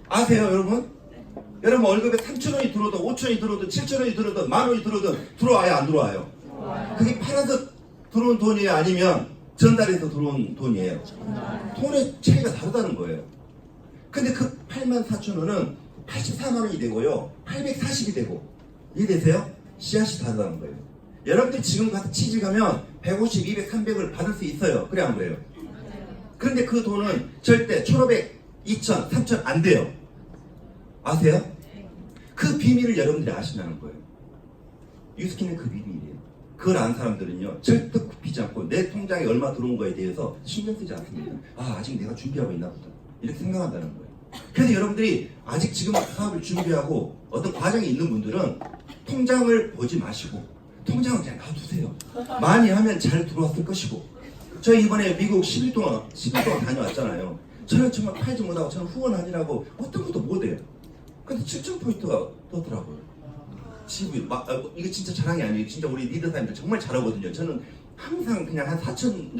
아세요, 여러분? 여러분 월급에 3천 원이 들어오든 5천 원이 들어오든 7천 원이 들어오든 만 원이 들어오든 들어와요, 안 들어와요? 그게 팔아서 들어온 돈이에요, 아니면 전달해서 들어온 돈이에요? 돈의 차이가 다르다는 거예요. 근데 그 8만 4천 원은 84만 원이 되고요, 840이 되고, 이해되세요? 씨앗이 다르다는 거예요. 여러분들 지금 가서 취직 가면 150, 200, 300을 받을 수 있어요. 그래, 안 그래요? 그런데 그 돈은 절대 1,500, 2,000, 3,000 안 돼요. 아세요? 그 비밀을 여러분들이 아시냐는 거예요. 유스킨은 그 비밀이에요. 그걸 아는 사람들은요, 절대 굽히지 않고 내 통장에 얼마 들어온 거에 대해서 신경 쓰지 않습니다. 아, 아직 내가 준비하고 있나 보다, 이렇게 생각한다는 거예요. 그래서 여러분들이 아직 지금 사업을 준비하고 어떤 과정이 있는 분들은 통장을 보지 마시고 통장을 그냥 놔두세요. 많이 하면 잘 들어왔을 것이고. 저희 이번에 미국 10일 동안 다녀왔잖아요. 저는 정말 팔지 못하고 저는 후원 아니라고 어떤 것도 못해요. 근데 7,000포인트가 떠더라고요. 지금 이게 진짜 자랑이 아니에요. 진짜 우리 리더사님들 정말 잘하거든요. 저는 항상 그냥 한 4,000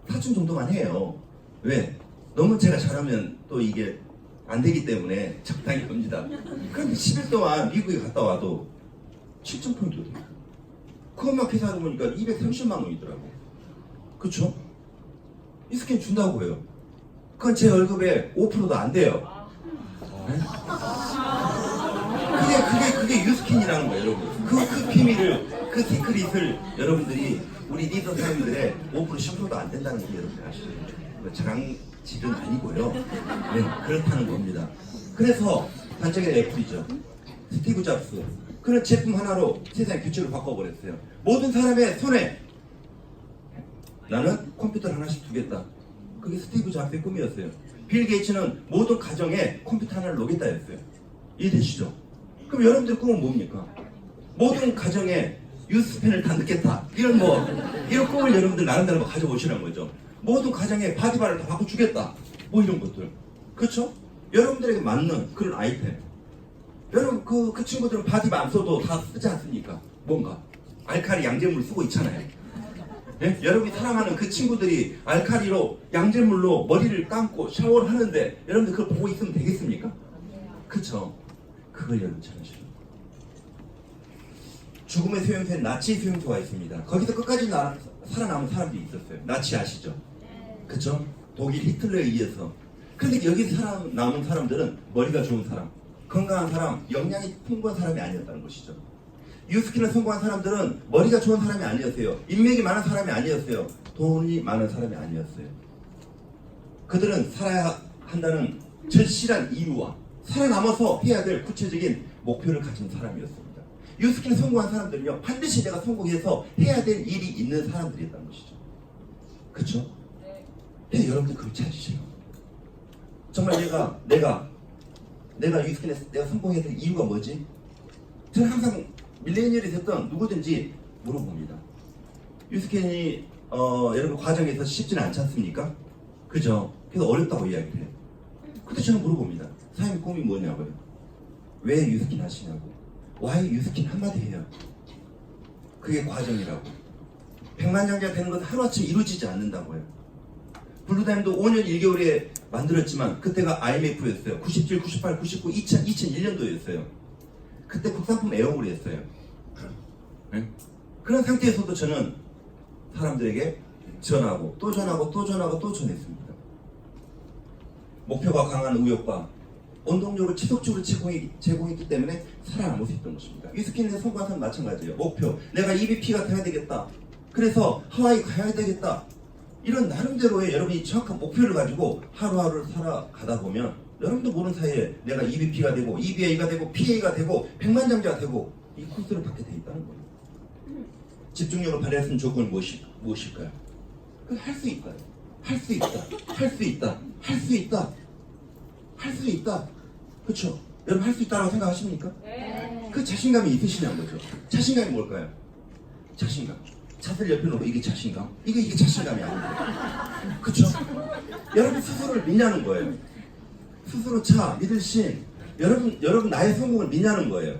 정도만 해요. 왜? 너무 제가 잘하면 또 이게 안 되기 때문에 적당히 합니다. 그런데 10일 동안 미국에 갔다 와도 7,000포인트가 돼요. 그것만 계산해 보니까 230만 원이더라고. 그쵸? 이 스캔 준다고 해요. 그건 제 월급의 5%도 안 돼요. 네? 그게 유스킨이라는 거예요, 여러분. 그 비밀을, 그 시크릿을 여러분들이 우리 리더 사람들의 5%, 10%도 안 된다는 게 여러분들 아시죠? 자랑질은 아니고요. 네, 그렇다는 겁니다. 그래서 단적인 애플이죠. 스티브 잡스. 그런 제품 하나로 세상의 규칙을 바꿔버렸어요. 모든 사람의 손에 나는 컴퓨터를 하나씩 두겠다. 그게 스티브 잡스의 꿈이었어요. 빌 게이츠는 모든 가정에 컴퓨터 하나를 놓겠다 했어요. 이해되시죠? 그럼 여러분들 꿈은 뭡니까? 모든 가정에 유스펜을 다 넣겠다. 이런 꿈을 여러분들 나름대로 가져오시라는 거죠. 모든 가정에 바디바를 다 바꿔주겠다. 뭐 이런 것들. 그렇죠? 여러분들에게 맞는 그런 아이템. 여러분 그 친구들은 바디바 안 써도 다 쓰지 않습니까? 뭔가 알칼리 양잿물 쓰고 있잖아요. 네? 여러분이 사랑하는 그 친구들이 알칼리로 양잿물로 머리를 감고 샤워를 하는데 여러분들 그걸 보고 있으면 되겠습니까? 그쵸? 그걸 여러분 찾으시죠. 죽음의 수용소에 나치 수용소가 있습니다. 거기서 끝까지 살아남은 사람들이 있었어요. 나치 아시죠? 그쵸? 독일 히틀러에 의해서. 그런데 여기 살아남은 사람들은 머리가 좋은 사람, 건강한 사람, 역량이 풍부한 사람이 아니었다는 것이죠. 유스킨을 성공한 사람들은 머리가 좋은 사람이 아니었어요. 인맥이 많은 사람이 아니었어요. 돈이 많은 사람이 아니었어요. 그들은 살아야 한다는 절실한 이유와 살아남아서 해야 될 구체적인 목표를 가진 사람이었습니다. 유스킨을 성공한 사람들은요, 반드시 내가 성공해서 해야 될 일이 있는 사람들이었다는 것이죠. 그렇죠? 네, 여러분들 그걸 찾으세요. 정말 내가 유스킨에 내가 성공해야 될 이유가 뭐지? 저는 항상 밀레니얼이 됐던 누구든지 물어봅니다. 유스킨이 여러분 과정에서 쉽지는 않지 않습니까? 그죠? 그래서 어렵다고 이야기를 해요. 근데 저는 물어봅니다. 사장님 꿈이 뭐냐고요? 왜 유스킨 하시냐고. Why 유스킨 한마디 해요. 그게 과정이라고. 백만장자 되는 건 하루아침에 이루어지지 않는다고요. 블루다임도 5년 1개월에 만들었지만 그때가 IMF였어요. 97, 98, 99, 2000, 2001년도였어요. 그때 국산품 애용을 했어요. 네? 그런 상태에서도 저는 사람들에게 전하고 또 전하고 또 전하고 또 전했습니다. 목표가 강한 의욕과 원동력을 지속적으로 제공했기 때문에 살아남을 수 있던 것입니다. 위스키는 성공한 사람 마찬가지예요. 목표, 내가 EVP가 돼야 되겠다. 그래서 하와이 가야 되겠다. 이런 나름대로의 여러분이 정확한 목표를 가지고 하루하루를 살아가다 보면 여러분도 모르는 사이에 내가 EVP가 되고 EBA가 되고 PA가 되고 백만장자가 되고 이 코스를 받게 돼 있다는 거예요. 집중력을 발휘할 수 있는 조건은 무엇일까요? 할 수 있다. 할 수 있다. 할 수 있다. 할 수 있다. 할 수 있다. 그렇죠? 여러분 할 수 있다고 생각하십니까? 네. 그 자신감이 있으시냐는 거죠. 자신감이 뭘까요? 자신감. 차들 옆에 놓고 이게 자신감? 이게 자신감이 아니에요. 그렇죠? 여러분 스스로를 믿냐는 거예요. 스스로 믿을 신. 여러분 나의 성공을 믿냐는 거예요.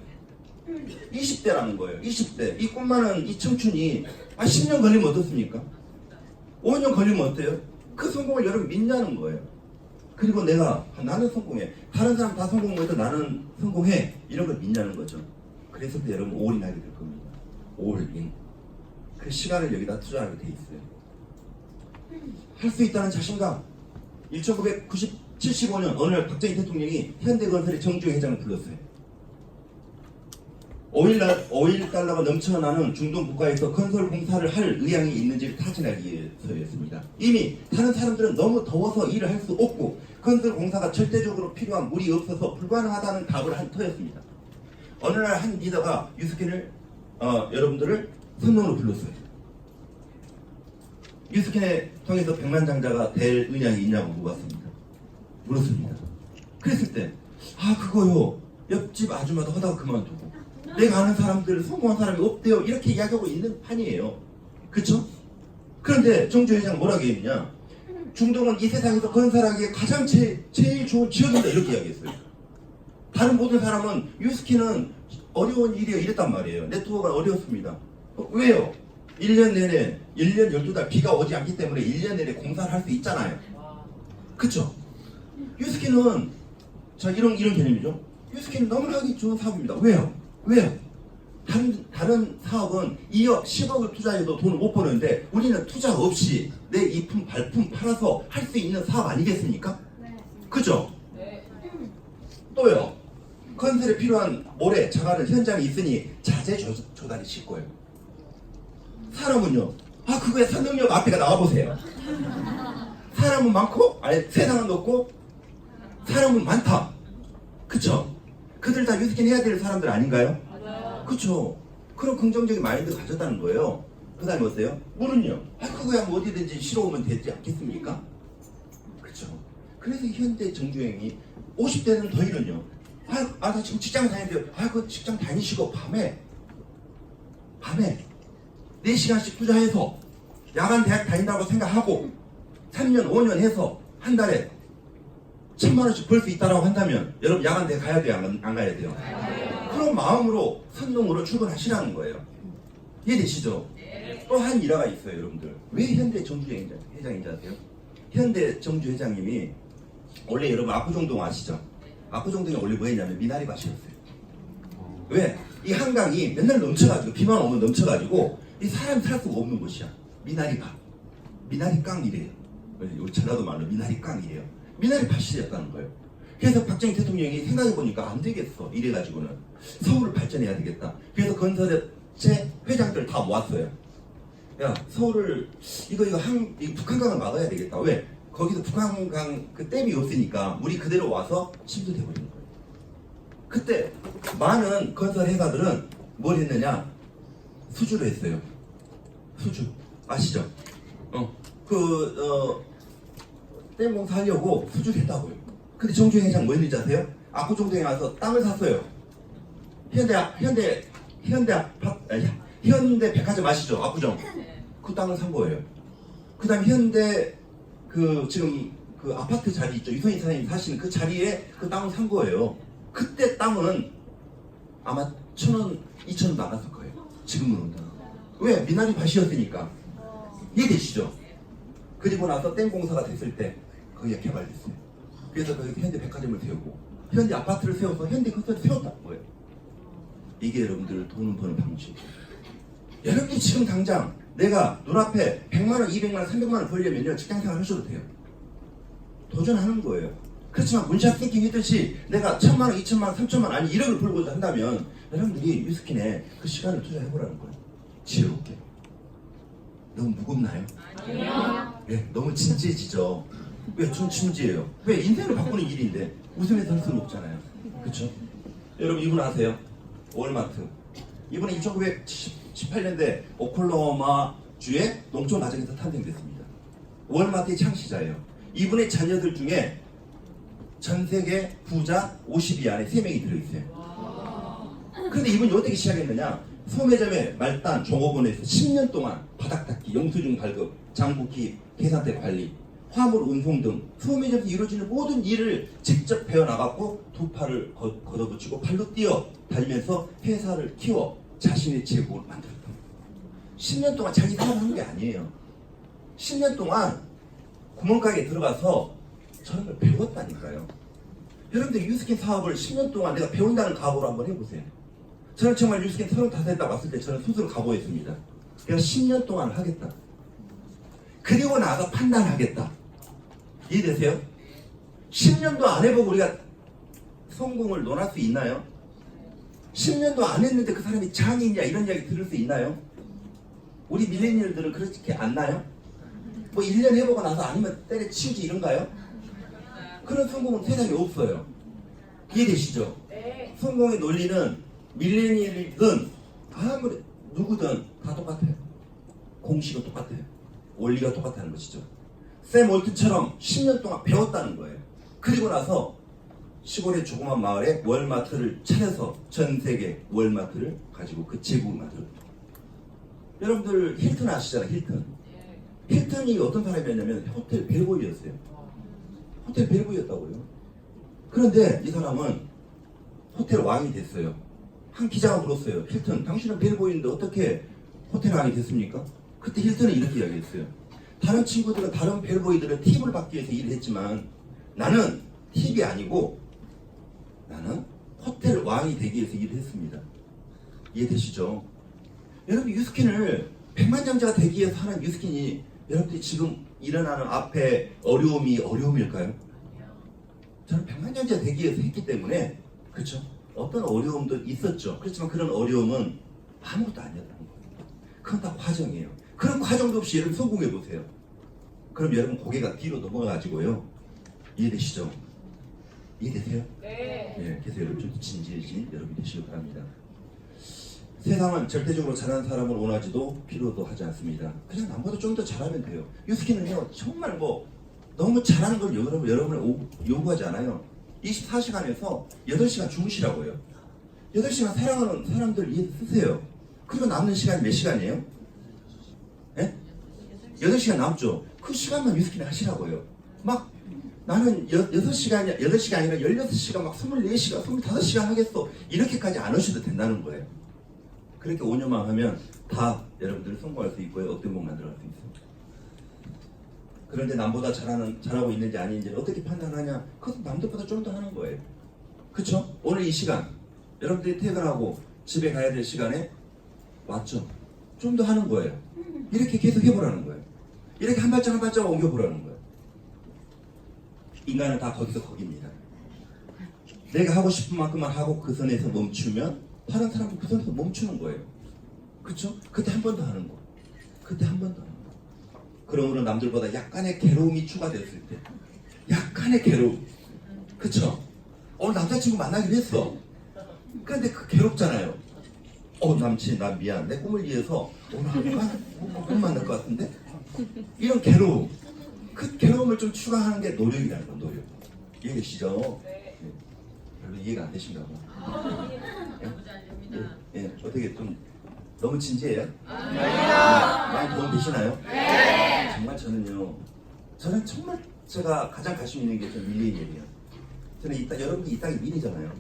20대라는 거예요. 20대. 이 꿈 많은 이 청춘이 10년 걸리면 어떻습니까? 5년 걸리면 어때요? 그 성공을 여러분 믿냐는 거예요. 그리고 나는 성공해. 다른 사람 다 성공해도 나는 성공해. 이런 걸 믿냐는 거죠. 그래서 여러분 올인하게 될 겁니다. 올인. 그 시간을 여기다 투자하게 돼 있어요. 할 수 있다는 자신감. 1975년 어느 날 박정희 대통령이 현대건설의 정주행 회장을 불렀어요. 오일 달러가 넘쳐나는 중동 국가에서 건설 공사를 할 의향이 있는지를 타진하기 위해서였습니다. 이미 다른 사람들은 너무 더워서 일을 할 수 없고 건설 공사가 절대적으로 필요한 물이 없어서 불가능하다는 답을 한 터였습니다. 어느 날 한 리더가 유스킨을 여러분들을 선명으로 불렀어요. 유스킨을 통해서 백만장자가 될 의향이 있냐고 물었습니다. 그랬을 때 그거요. 옆집 아줌마도 하다가 그만두고 내가 아는 사람들 성공한 사람이 없대요. 이렇게 이야기하고 있는 판이에요. 그쵸? 그런데 정주 회장 뭐라고 했느냐? 중동은 이 세상에서 건설하기에 가장 제일 좋은 지역이다 이렇게 이야기했어요. 다른 모든 사람은 유스키는 어려운 일이에요 이랬단 말이에요. 네트워크가 어려웠습니다. 왜요? 1년 내내 1년 12달 비가 오지 않기 때문에 1년 내내 공사를 할 수 있잖아요. 그쵸? 유스키는 이런 개념이죠. 유스키는 너무나 하기 좋은 사업입니다. 왜요? 다른 사업은 2억, 10억을 투자해도 돈을 못 버는데 우리는 투자 없이 내 이품, 발품 팔아서 할 수 있는 사업 아니겠습니까? 네. 그죠? 네. 또요. 건설에 필요한 모래, 자갈은 현장에 있으니 자재 조달이 쉽고요. 사람은요. 그거에 선능력 앞에가 나와보세요. 사람은 많고 세상은 높고 사람은 많다. 그쵸? 그들 다 유스킨 해야 될 사람들 아닌가요? 맞아요. 그쵸? 그런 긍정적인 마인드 가졌다는 거예요. 그 다음에 어때요? 물은요? 그거야 뭐 어디든지 실어 오면 되지 않겠습니까? 그쵸? 그래서 현대 정주행이 50대는 더 이런요. 나 지금 직장 다니는데요. 그 직장 다니시고 밤에 4시간씩 투자해서 야간 대학 다닌다고 생각하고 3년, 5년 해서 한 달에 1000만 원씩 벌 수 있다고 한다면 여러분 야간 대학 가야 돼요? 안 가야 돼요? 그런 마음으로 선동으로 출근하시라는 거예요. 이해되시죠? 또 한 일화가 있어요, 여러분들. 왜 현대 정주 회장인지 아세요? 현대 정주 회장님이 원래 여러분 압구정동 아시죠? 압구정동이 원래 뭐였냐면 미나리 밭이었어요. 왜? 이 한강이 맨날 넘쳐가지고 비만 오면 넘쳐가지고 이 사람이 살 수가 없는 곳이야. 미나리 밭, 미나리 깡이래요. 우리 전라도 말로 미나리 깡이래요. 미나리 밭이었다는 거예요. 그래서 박정희 대통령이 생각해보니까 안 되겠어. 이래가지고는 서울을 발전해야 되겠다. 그래서 건설업체 회장들 다 모았어요. 야, 서울을 이거 북한강을 막아야 되겠다. 왜? 거기서 북한강 그 댐이 없으니까 물이 그대로 와서 침수돼 버리는 거예요. 그때 많은 건설 회사들은 뭘 했느냐? 수주를 했어요. 수주 아시죠? 댐 공사하려고 수주를 했다고요. 근데 정주 회장 뭐 했는지 아세요? 압구정동에 가서 땅을 샀어요. 현대 백화점 아시죠? 압구정. 그 땅을 산 거예요. 그다음 현대 그 지금 그 아파트 자리 있죠. 유선희 사장님 사시는 그 자리에 그 땅을 산 거예요. 그때 땅은 아마 1,000원, 2,000원 나갔을 거예요. 지금으로는. 왜? 미나리 밭이었으니까. 이해되시죠? 그리고 나서 땡 공사가 됐을 때 거기가 개발됐어요. 그래서 거기 현대 백화점을 세우고 현대 아파트를 세워서 현대 건설을 세웠다는 거예요. 이게 여러분들 돈을 버는 방식. 여러분이 지금 당장 내가 눈앞에 100만 원, 200만 원, 300만 원 벌려면요 직장생활 하셔도 돼요. 도전하는 거예요. 그렇지만 문샷 띵킹 했듯이 내가 1,000만 원, 2,000만 원, 3,000만 원 아니 1억을 벌고자 한다면 여러분들이 유스킨에 그 시간을 투자해보라는 거예요. 지혜롭게. 너무 무겁나요? 아니요. 네, 너무 진지해지죠. 왜? 좀 진지해요. 왜? 인생을 바꾸는 일인데 웃으면서 할 수는 없잖아요. 그렇죠? 여러분 이분 아세요? 월마트. 이분은 1918년대 오클라호마 주의 농촌 가정에서 탄생됐습니다. 월마트의 창시자예요. 이분의 자녀들 중에 전 세계 부자 50위 안에 3명이 들어있어요. 그런데 이분이 어떻게 시작했느냐? 소매점의 말단 종업원에서 10년 동안 바닥 닦기, 영수증 발급, 장부기, 계산대 관리, 화물 운송 등 소매점에서 이루어지는 모든 일을 직접 배워나갔고 두 팔을 걷어붙이고 발로 뛰어 다니면서 회사를 키워 자신의 제국을 만들었다. 10년 동안 자기 사업을 한 게 아니에요. 10년 동안 구멍가게에 들어가서 저런 걸 배웠다니까요. 여러분들 유스킨 사업을 10년 동안 내가 배운다는 각오로 한번 해보세요. 저는 정말 유스킨 35살 왔을 때 저는 스스로 각오했습니다. 내가 10년 동안 하겠다. 그리고 나서 판단하겠다. 이해되세요? 10년도 안 해보고 우리가 성공을 논할 수 있나요? 10년도 안 했는데 그 사람이 장인이야 이런 이야기 들을 수 있나요? 우리 밀레니얼들은 그렇게 않나요? 뭐 1년 해보고 나서 아니면 때려치우지 이런가요? 그런 성공은 세상에 없어요. 이해되시죠? 성공의 논리는 밀레니얼이든 아무리 누구든 다 똑같아요. 공식은 똑같아요. 원리가 똑같다는 것이죠. 샘 월튼처럼 10년 동안 배웠다는 거예요. 그리고 나서 시골의 조그만 마을에 월마트를 차려서 전 세계 월마트를 가지고 그 제국을 만들었다. 여러분들 힐튼 아시잖아요. 힐튼이 어떤 사람이었냐면 호텔 벨보이였어요. 호텔 벨보이였다고요. 그런데 이 사람은 호텔 왕이 됐어요. 한 기자가 물었어요. 힐튼, 당신은 벨보이인데 어떻게 호텔 왕이 됐습니까? 그때 힐튼은 이렇게 이야기했어요. 다른 친구들은, 다른 벨보이들은 팁을 받기 위해서 일을 했지만 나는 팁이 아니고 나는 호텔 왕이 되기 위해서 일을 했습니다. 이해되시죠? 여러분 유스킨을 백만장자가 되기 위해서 하는 유스킨이 여러분들이 지금 일어나는 앞에 어려움일까요? 저는 백만장자가 되기 위해서 했기 때문에 그렇죠? 어떤 어려움도 있었죠. 그렇지만 그런 어려움은 아무것도 아니었다는 거예요. 그건 다 과정이에요. 그런 과정도 없이 여러분 성공해 보세요. 그럼 여러분 고개가 뒤로 넘어가지고요. 이해되시죠? 이해되세요? 네. 예, 그래서 여러분 좀 진지해진 여러분이 되시길 바랍니다. 세상은 절대적으로 잘하는 사람을 원하지도 필요도 하지 않습니다. 그냥 남보다 좀 더 잘하면 돼요. 유스킨은요 정말 뭐 너무 잘하는 걸 여러분을 요구하지 않아요. 24시간에서 8시간 주무시라고요. 8시간 사랑하는 사람들 위해 쓰세요. 그리고 남는 시간이 몇 시간이에요? 예? 8시간 남죠? 그 시간만 유스킨 하시라고요. 막 나는 8시간이 아니라 16시간 막 24시간, 25시간 하겠어. 이렇게까지 안 하셔도 된다는 거예요. 그렇게 5년만 하면 다 여러분들이 성공할 수 있고요. 억대목 만들어갈 수 있습니다. 그런데 남보다 잘하고 있는지 아닌지는 어떻게 판단하냐? 그것은 남들보다 좀 더 하는 거예요. 그쵸? 오늘 이 시간 여러분들이 퇴근하고 집에 가야 될 시간에 왔죠? 좀 더 하는 거예요. 이렇게 계속 해보라는 거예요. 이렇게 한 발짝 한 발짝 옮겨보라는 거예요. 인간은 다 거기서 거기입니다. 내가 하고 싶은 만큼만 하고 그 선에서 멈추면 다른 사람도 그 선에서 멈추는 거예요. 그쵸? 그때 한 번 더 하는 거. 그때 한 번 더 하는 거. 그러므로 남들보다 약간의 괴로움이 추가됐을 때 약간의 괴로움. 그쵸? 오늘 남자친구 만나기로 했어. 그런데 그 괴롭잖아요. 남친 나 미안. 내 꿈을 위해서 오늘 하루만 못 만날 것 같은데? 이런 괴로움. 그 괴로움을 좀 추가하는 게 노력이라는 거. 노력. 이해되시죠? 네. 별로 이해가 안 되신가 봐. 예, 어떻게 좀 너무 진지해요? 많이 도움 되시나요? 네. 정말 저는 정말 제가 가장 관심 있는 게 저는 밀레니얼이에요. 저는 여러분들 이 땅의 미래잖아요.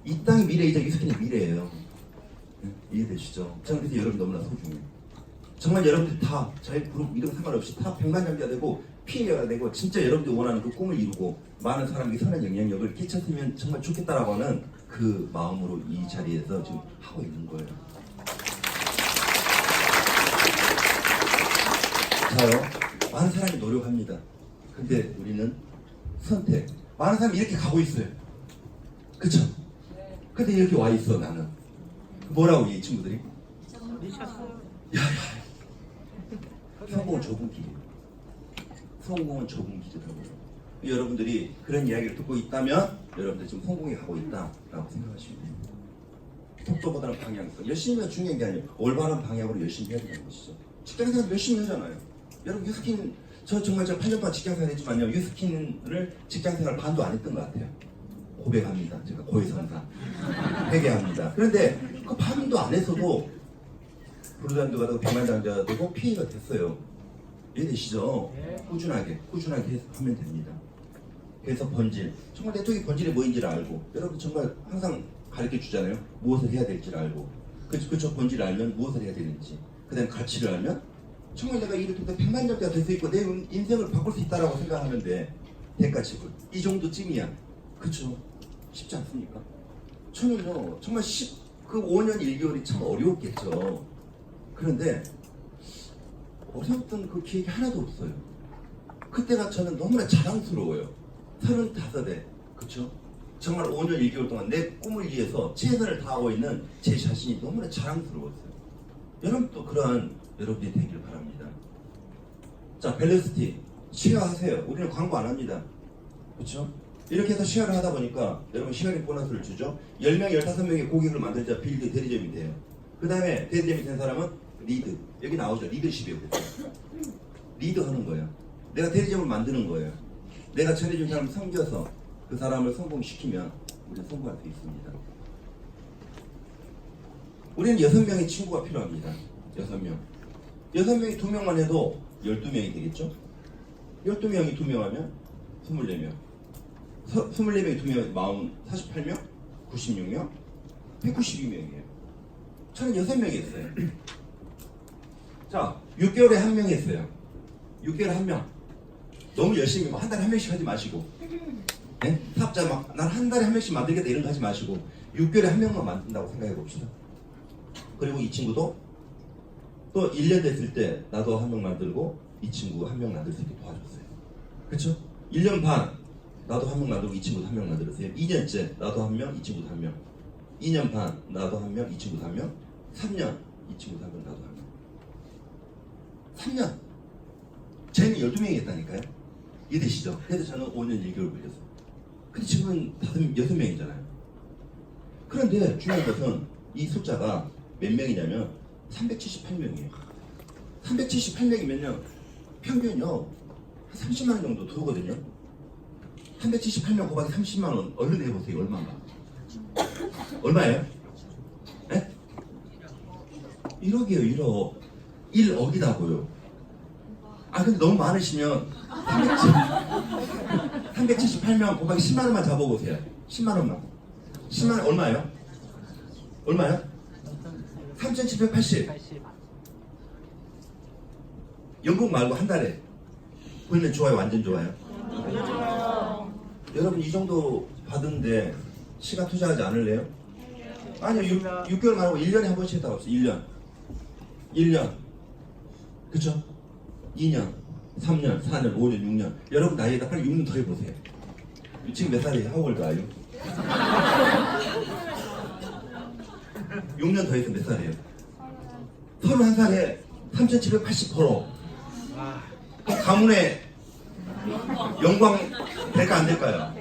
이 땅의 미래이자 유스킨의 미래예요. 이해되시죠? 저는 그래서 여러분 너무나 소중해요. 정말 여러분들 다 자기 그룹 이름 상관없이 다 백만장자가 되고 피해가 되고 진짜 여러분들이 원하는 그 꿈을 이루고 많은 사람에게 선한 영향력을 끼쳤으면 정말 좋겠다라고 하는 그 마음으로 이 자리에서 지금 하고 있는 거예요. 자요, 많은 사람이 노력합니다. 근데 우리는 선택. 많은 사람이 이렇게 가고 있어요. 그쵸? 근데 이렇게 와 있어 나는. 뭐라고 이 친구들이? 야야. 성공은 좁은 길이에요. 성공은 좁은 길이더라고요. 여러분들이 그런 이야기를 듣고 있다면 여러분들 지금 성공해 가고 있다라고 생각하시면 됩니다. 속도보다는 방향성. 열심히가 중요한 게 아니에요. 올바른 방향으로 열심히 해야 되는 것이죠. 직장생활 열심히 하잖아요. 여러분 유스킨 저 정말 8년 동안 직장생활 했지만요. 유스킨을 직장생활 반도 안 했던 것 같아요. 고백합니다. 제가 고해성사 회개합니다. 그런데 그 반도 안 했어도 부르단도가 되고 백만장자가 되고 피해가 됐어요. 이해되시죠? 꾸준하게 하면 됩니다. 그래서 번질, 정말 내 쪽이 번질이 뭐인지를 알고 여러분 정말 항상 가르쳐 주잖아요. 무엇을 해야 될지를 알고 그쵸 번질을 알면 무엇을 해야 되는지 그 다음에 가치를 알면 정말 내가 이를 통해 백만장자가 될 수 있고 내 인생을 바꿀 수 있다라고 생각하는데 대가치불 이 정도쯤이야. 그쵸? 쉽지 않습니까? 저는요 정말 그 5년 1개월이 참 어려웠겠죠. 그런데 어려웠던 그 기억이 하나도 없어요. 그때가 저는 너무나 자랑스러워요. 35에 그쵸? 정말 5년 1개월 동안 내 꿈을 위해서 최선을 다하고 있는 제 자신이 너무나 자랑스러웠어요. 여러분도 그러한 여러분이 되길 바랍니다. 자, 벨레스티 쉐어하세요. 우리는 광고 안 합니다. 그쵸? 이렇게 해서 쉐어를 하다 보니까 여러분 쉐어링 보너스를 주죠. 10명, 15명의 고객을 만들자 빌드 대리점이 돼요. 그 다음에 대리점이 된 사람은 리드. 여기 나오죠. 리더십이에요. 리드 하는 거예요. 내가 대리점을 만드는 거예요. 내가 전해준 사람을 섬겨서 그 사람을 성공시키면 우리는 성공할 수 있습니다. 우리는 6명의 친구가 필요합니다. 6명. 6명이 2명만 해도 12명이 되겠죠? 12명이 2명 하면 24명. 24명이 2명, 48명, 96명, 192명이에요. 저는 6명이 했어요. 자, 6개월에 1명 했어요. 6개월에 1명. 너무 열심히 한 달에 1명씩 하지 마시고, 네? 사업자 난 한 달에 1명씩 만들겠다 이런 거 하지 마시고 6개월에 1명만 만든다고 생각해 봅시다. 그리고 이 친구도 또 1년 됐을 때 나도 1명 만들고 이 친구 1명 만들 수 있게 도와줬어요. 그쵸? 1년 반 나도 1명 만들고 이 친구도 1명 만들었어요. 2년째 나도 1명, 이 친구도 1명. 2년 반 나도 1명, 이 친구도 1명. 3년 이 친구도 1명, 나도 1명. 3년 쟤는 12명이 했다니까요. 이해되시죠? 그래서 저는 5년 1개월 걸렸어요. 근데 지금은 6명이잖아요. 그런데 중요한 것은 이 숫자가 몇 명이냐면 378명이에요. 378명이면요 평균요 한 30만원 정도 들어오거든요. 378명 곱하기 30만원 얼른 해보세요. 얼마인가? 얼마예요? 네? 1억이에요. 1억. 1억이라고요. 아 근데 너무 많으시면 378명 곱하기 10만원만 잡아보세요. 10만원만. 10만원 얼마예요? 얼마요? 3,780. 연봉 말고 한 달에 벌면 좋아요? 완전 좋아요? 여러분 이 정도 받은데 시간 투자하지 않을래요? 아니요. 6개월 말고 1년에 한 번씩 했다고 했어요. 1년 그쵸? 2년 3년 4년 5년 6년 여러분 나이에다 빨리 6년 더 해보세요. 지금 몇 살이에요? How old are you? 6년 더 해서 몇 살이에요? 31살에 3,780 벌어. 가문의 영광 될까 안 될까요?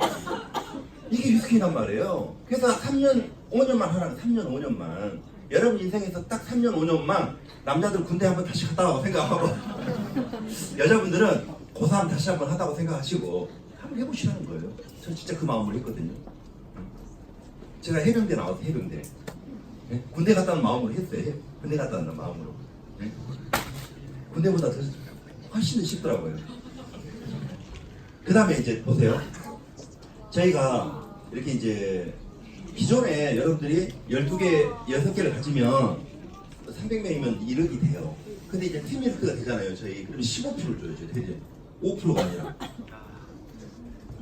이게 유스킨이란 말이에요. 그래서 3년 5년만 하라는 3년 5년만 여러분 인생에서 딱 3년 5년만 남자들은 군대 한번 다시 갔다 와고 생각하고 여자분들은 고3 다시 한번 하다고 생각하시고 한번 해보시라는 거예요. 전 진짜 그 마음으로 했거든요. 제가 해병대 나와서 해병대 네? 군대 갔다 온 마음으로 했어요. 군대 갔다 온 마음으로 네? 군대보다 더 훨씬 더 쉽더라고요. 그 다음에 이제 보세요. 저희가 이렇게 이제 기존에 여러분들이 12개, 6개를 가지면 300명이면 1억이 돼요. 근데 이제 팀밀크가 되잖아요. 저희. 그럼 15%를 줘요. 저희 대신 5%가 아니라.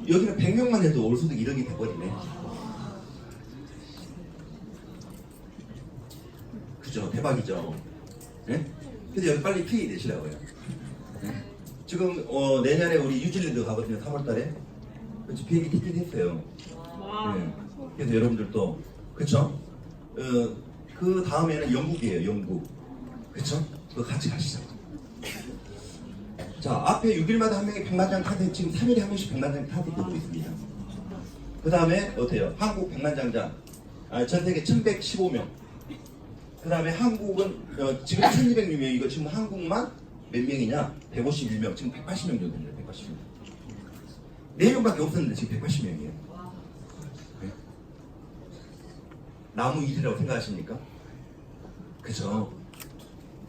여기는 100명만 해도 올 소득 1억이 돼버리네. 그죠? 대박이죠? 네? 근데 여기 빨리 PA 되시라고요. 네? 지금 내년에 우리 뉴질랜드 가거든요. 3월달에. 그렇죠? 비행기 티켓 했어요. 네. 그래서 여러분들도 그쵸? 그 다음에는 영국이에요. 영국. 그쵸? 그거 같이 가시죠. 자, 앞에 6일마다 한 명이 100만 장 카드, 지금 3일에 한 명씩 100만 장 카드 들고 있습니다. 그 다음에 어때요? 한국 100만 장자. 전 세계 1115명. 그 다음에 한국은 지금 1200명이고 지금 한국만 몇 명이냐? 151명. 지금 180명 정도 됩니다. 180명. 4명밖에 없었는데 지금 180명이에요. 네? 나무 일이라고 생각하십니까? 그죠?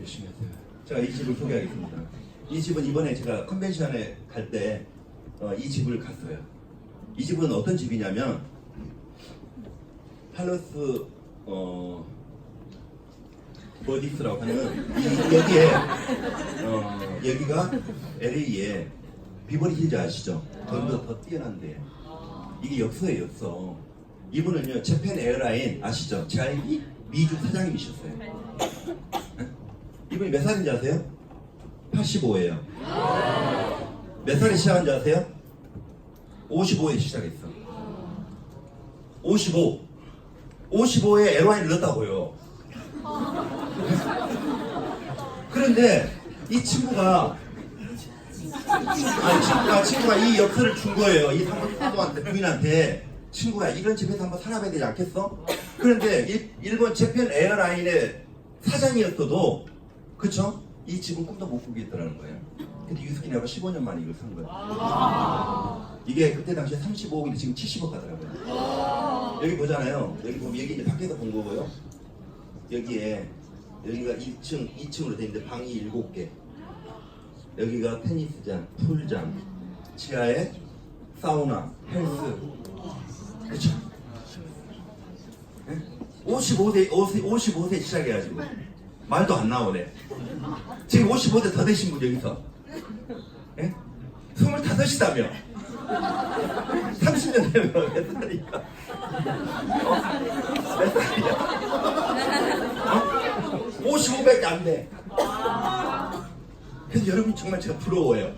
열심히 하세요. 제가 이 집을 소개하겠습니다. 이 집은 이번에 제가 컨벤션에 갈 때 이 집을 갔어요. 이 집은 어떤 집이냐면 팔러스 버디스라고 하는 여기에 여기가 LA에 비버리 힐즈 아시죠? 저보다 더 뛰어난데 이게 역서예요. 역서. 이분은요 재팬 에어라인 아시죠? JYP 미주 사장님이셨어요. 네? 이분이 몇 살인지 아세요? 85예요. 몇 살에 시작한지 아세요? 55에 시작했어. 55에 에어라인을 넣었다고요. 그런데 이 친구가 친구가 이 역사를 준 거예요. 이 사모한테 부인한테 친구야 이런 집에서 한번 살아봐야 되지 않겠어? 그런데 일본 재팬 에어라인의 사장이었어도 그쵸? 이 집은 꿈도 못 꾸겠더라는 거예요. 근데 유스키나가 15년 만에 이걸 산 거예요. 이게 그때 당시에 35억인데 지금 70억 가더라고요. 여기 보잖아요. 여기 보면 여기 이제 밖에서 본 거고요. 여기가 2층으로 돼 있는데 방이 7개. 여기가 테니스장, 풀장, 지하에 사우나, 헬스. 그쵸? 네? 55세 시작해가지고 말도 안 나오네. 지금 55세 더 되신 분 여기서 네? 25이다며 30년 되면 몇 살이야? 몇 살이야? 55밖에 안 돼. 그래서 여러분 정말 제가 부러워요.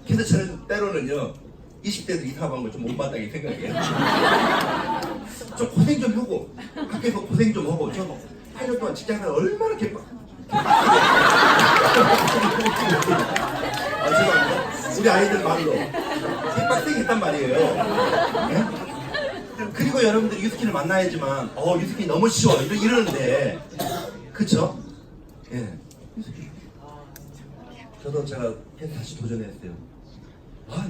그래서 저는 때로는요 20대도 이사한 걸 좀 못마땅히 생각해요. 좀 고생 좀 하고 밖에서 고생 좀 하고 저 8년 동안 직장을 얼마나 죄송합니다. 우리 아이들 말로 빡세게 했단 말이에요. 네? 그리고 여러분들이 유스킨을 만나야지만 유스킨 너무 쉬워 이러는데 그쵸? 예. 유스킨 저도 제가 다시 도전했어요.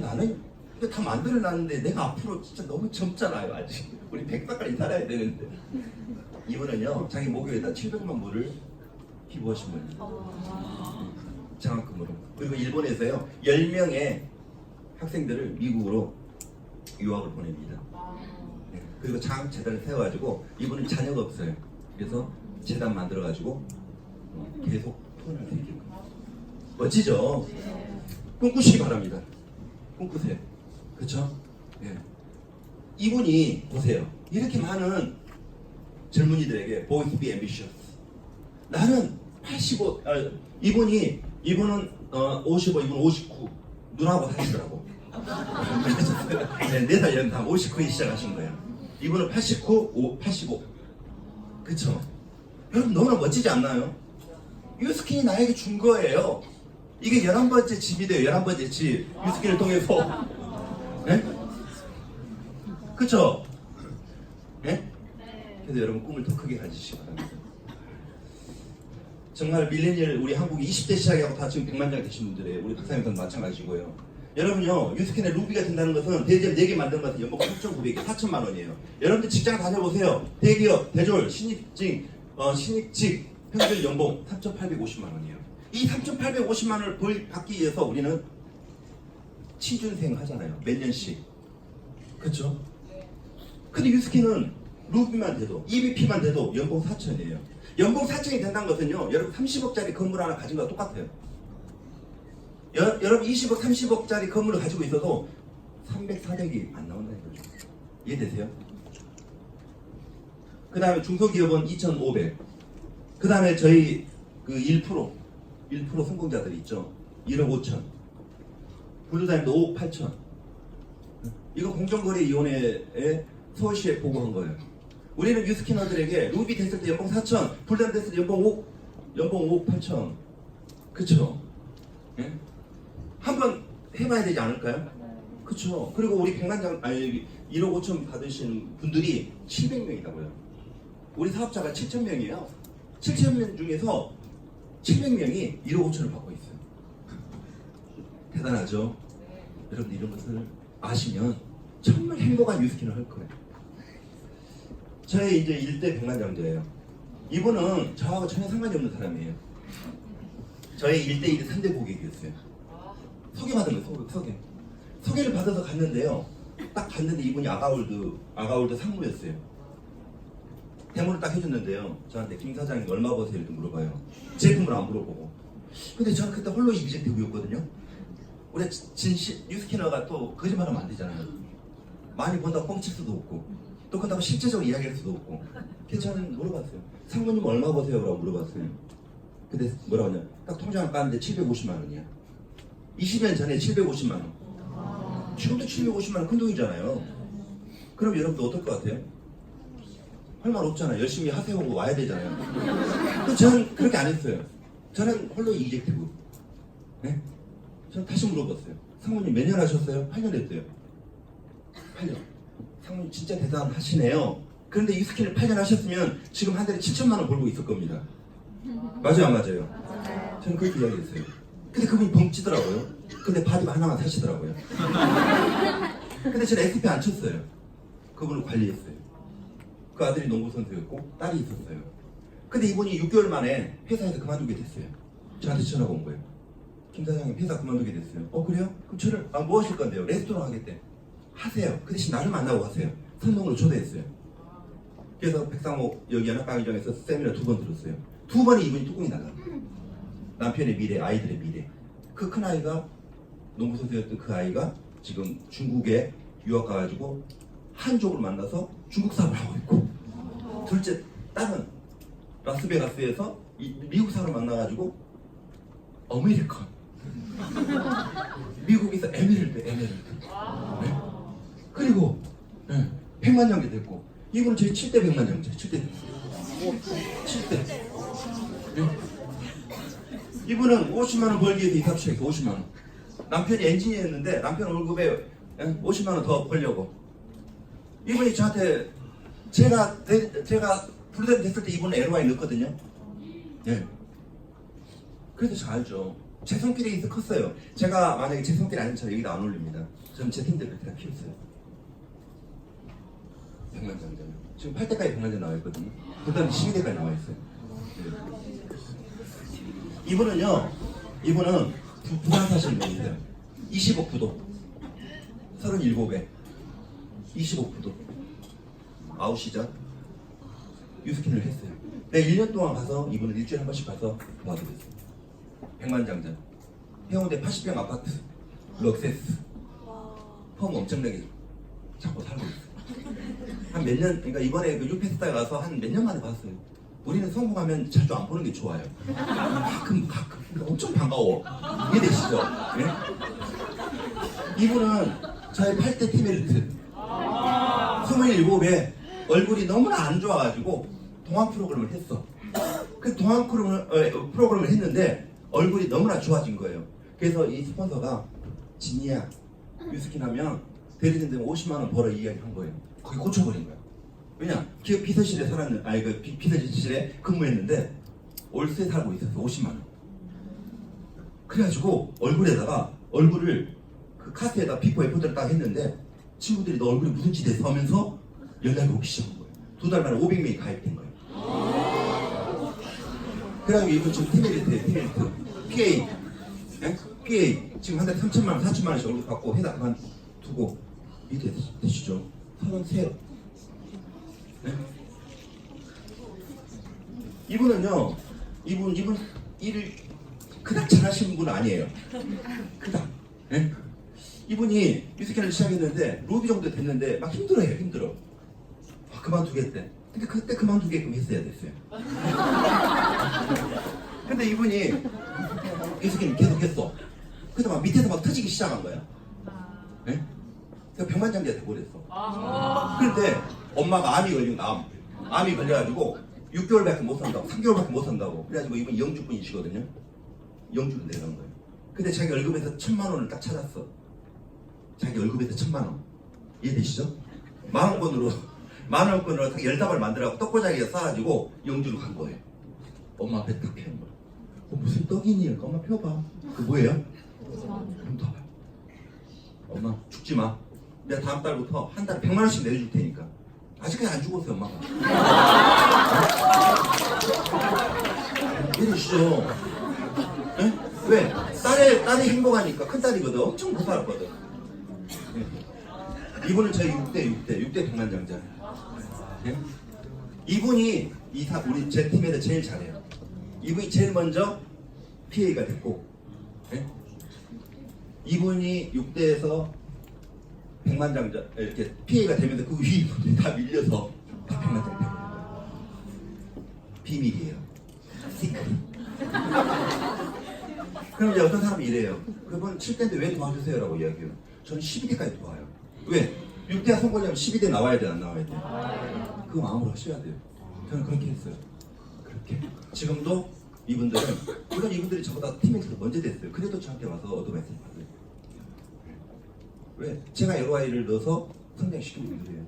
나는 이거 다 만들어놨는데 내가 앞으로 진짜 너무 젊잖아요. 아직 우리 100살까지 살아야 되는데 이분은요 자기 목요에다 700만 불을 기부하신 분이에요. 장학금으로. 그리고 일본에서요 10명의 학생들을 미국으로 유학을 보냅니다. 네. 그리고 장학재단을 세워가지고 이분은 자녀가 없어요. 그래서 재단 만들어가지고 계속 돈을 드리는 거예요. 멋지죠? 꿈꾸시기 바랍니다. 꿈꾸세요. 그쵸? 예. 이분이 보세요. 이렇게 많은 젊은이들에게 Boys be ambitious. 나는 85. 이분은 55, 이분 59. 누나하고 사시더라고. 네, 4살 연상 59에 시작하신 거예요. 이분은 89, 85. 그쵸? 여러분 너무나 멋지지 않나요? 유스킨이 나에게 준 거예요. 이게 11번째 집이 돼요. 11번째 집. 유스킨을 통해서. 네? 그쵸? 네? 그래서 여러분 꿈을 더 크게 가지시기 바랍니다. 정말 밀레니얼 우리 한국이 20대 시작하고 다 지금 100만 장 되신 분들이에요. 우리 박사님도 마찬가지고요. 여러분요 유스킨의 루비가 된다는 것은 대기업 4개 만드는 것은 연봉 6,900개 4천만 원이에요. 여러분들 직장 다녀보세요. 대기업, 대졸, 신입직 평균 연봉 3,850만 원이에요. 이 3,850만 원을 받기 위해서 우리는 취준생 하잖아요. 몇 년씩. 그렇죠? 근데 유스킨은 루비만 돼도, EVP만 돼도 연봉 4천이에요. 연봉 4천이 된다는 것은요, 여러분 30억짜리 건물 하나 가진 거와 똑같아요. 여러분 20억, 30억짜리 건물을 가지고 있어도 300, 400이 안 나온다는 거죠. 이해되세요? 그 다음에 중소기업은 2,500. 그 다음에 저희 그 1% 성공자들 있죠. 1억 5천. 블루다임도 5억 8천. 이거 공정거래위원회에 서울시에 보고한 거예요. 우리는 유스키너들에게 루비 됐을 때 연봉 4천, 블루다임 됐을 때 연봉 5억 8천. 그쵸? 예? 한번 해봐야 되지 않을까요? 그쵸? 그리고 우리 1억 5천 받으신 분들이 700명이라고요. 우리 사업자가 7,000명이에요. 7,000명 중에서 700명이 1억 5천을 받고 있어요. 대단하죠? 여러분들 이런 것을 아시면 정말 행복한 유스킨을 할 거예요. 저의 이제 일대 백만장자예요. 이분은 저하고 전혀 상관이 없는 사람이에요. 저의 1대1 3대 고객이었어요. 소개받은 거예요. 소개를 받아서 갔는데요. 딱 갔는데 이분이 아가월드 상무였어요. 대모를 딱 해줬는데요. 저한테 김 사장님 얼마 버세요? 이렇게 물어봐요. 제품을 안 물어보고. 근데 저는 그때 홀로 이직되고였거든요. 우리 유스키너가 또 거짓말하면 안 되잖아요. 많이 번다고 뻥칠 수도 없고, 또 그렇다고 실제적으로 이야기할 수도 없고. 그래서 저는 물어봤어요. 상무님 얼마 버세요? 라고 물어봤어요. 근데 뭐라고 하냐? 딱 통장을 까는데 750만 원이야. 20년 전에 750만 원. 지금도 750만 원 큰 돈이잖아요. 그럼 여러분도 어떨 것 같아요? 할 말 없잖아요. 열심히 하세요 하고 와야 되잖아요. 근데 저는 그렇게 안 했어요. 저는 홀로 이직되고. 네? 저는 다시 물어봤어요. 상무님 몇 년 하셨어요? 8년 했대요. 8년. 상무님 진짜 대단하시네요. 그런데 이 스킬을 8년 하셨으면 지금 한 달에 7천만 원 벌고 있을 겁니다. 맞아요, 안 맞아요? 저는 그렇게 이야기했어요. 근데 그분이 벙치더라고요. 근데 바디 하나만 사시더라고요. 근데 저는 SP 안 쳤어요. 그분을 관리했어요. 그 아들이 농구 선수였고 딸이 있었어요. 근데 이분이 6개월 만에 회사에서 그만두게 됐어요. 저한테 전화가 온 거예요. 김 사장님 회사 그만두게 됐어요. 그래요? 그럼 저를 뭐 하실 건데요? 레스토랑 하겠대. 하세요. 그 대신 나를 만나고 하세요. 선동으로 초대했어요. 그래서 백상호 여기 연합강의장에서 세미나 2번 들었어요. 2번에 이분이 뚜껑이 나가. 남편의 미래, 아이들의 미래. 그 큰 아이가 농구 선수였던 그 아이가 지금 중국에 유학 가가지고 한족을 만나서 중국 사업을 하고 있고, 둘째 딸은 라스베가스에서 미국 사람을 만나가지고 아메리칸 미국에서 에메랄드 네? 그리고 100만 장자 됐고, 이분은 저희 7대 100만 장자 7대 네? 이분은 50만 원 벌기 위해서 이사업시작했어. 50만 원. 남편이 엔지니어였는데 남편 월급에 50만 원 더 벌려고. 이분이 저한테 제가 블루다임 됐을 때 이분은 LY 넣었거든요. 예. 그래도 잘 알죠. 제 손길이 있어 컸어요. 제가 만약에 제 손길이 아니면 저 여기다 안 올립니다. 저는 제 팀들 그때 다 키웠어요. 백만장자는 지금 8대까지 백만장 나와 있거든요. 블루다임 12대까지 나와 있어요. 예. 이분은 부산 사시는 분이세요. 20억 부도 37에 20억 부도 아웃시장 유스킨을 했어요. 내가 1년 동안 가서 이분은 일주일에 한 번씩 가서 도와드렸어요. 백만장자 해운대 80평 아파트 럭세스 펌 엄청나게 잡고 살고 있어요. 한 몇 년, 그러니까 이번에 그 유페스타에 가서 한 몇 년 만에 봤어요. 우리는 성공하면 자주 안 보는 게 좋아요. 가끔 그러니까 엄청 반가워. 이해되시죠? 네? 이분은 저희 8대 티멜리트 27에 얼굴이 너무나 안 좋아가지고 동안 프로그램을 했어. 그 동안 프로그램을 했는데 얼굴이 너무나 좋아진 거예요. 그래서 이 스폰서가 진이야 유스킨 하면 대리점 되면 50만 원 벌어 이야기한 거예요. 거기 꽂혀버린 거야. 왜냐? 기업 비서실에 비서실에 근무했는데 월세 살고 있었어. 50만 원. 그래가지고 얼굴을 그 카트에다 비포 애프터를 딱 했는데 친구들이 너 얼굴이 무슨 짓 했어 하면서 연락이 오기 시작한 거예요. 2달 만에 500명이 가입된 거예요. 그래가지고 이분 지금 티메리트 PA 예? PA 지금 한 달에 3천만 원 4천만 원씩 월급 받고 회사 그만두고 이게 되시죠? 33 예? 이분은요 이분 일을 그닥 잘하시는 분은 아니에요. 그닥 예? 이분이 뮤지컬을 시작했는데 로비 정도 됐는데 막 힘들어. 그만두겠대. 근데 그때 그만두게끔 했어야 됐어요. 근데 이분이 뮤지컬을 계속 했어. 근데 막 밑에서 막 터지기 시작한 거야. 예? 그래서 병만장자가 돼버렸어. 그런데 엄마가 암이 걸린 암이 걸려가지고 6개월밖에 못 산다고 3개월밖에 못 산다고. 그래가지고 이분이 영주분이시거든요. 영주로 내려간 거예요. 근데 자기 월급에서 1,000만 원을 딱 찾았어. 자기 월급에서 1,000만 원. 이해되시죠? 만원권으로 딱 10답을 만들어갖고 떡고자기에 싸가지고 영주로 간 거예요. 엄마 앞에 딱 펴는 거야. 무슨 떡이니? 엄마 펴봐. 그 뭐예요? 펴봐. 엄마 죽지 마. 내가 다음 달부터 한 달에 100만 원씩 내줄 테니까. 아직까지 안 죽었어요, 엄마가. 이해되시죠? 네? 왜? 딸이 행복하니까. 큰딸이거든. 엄청 못 살았거든. 네. 이분은 저희 6대 백만장자. 네? 이분이 우리 제 팀에서 제일 잘해요. 이분이 제일 먼저 PA가 됐고, 네? 이분이 6대에서 백만장자 이렇게 PA가 되면서 그 위에 분들이 다 밀려서 다 백만장자 되는 거예요. 비밀이에요. 시크릿. 그럼 이제 어떤 사람이 이래요. 그분 7대인데 왜 도와주세요? 라고 이야기해요. 저는 12대까지 도와요. 왜? 6대가 선거하려면 12대 나와야 돼, 안 나와야 돼? 그거 마음으로 하셔야 돼요. 저는 그렇게 했어요. 그렇게. 지금도 이분들은, 물론 이분들이 저보다 팀에서 먼저 됐어요. 그래도 저한테 와서 어드바이스 받아요. 왜? 제가 여러 아이를 넣어서 성장시키는 분들이에요.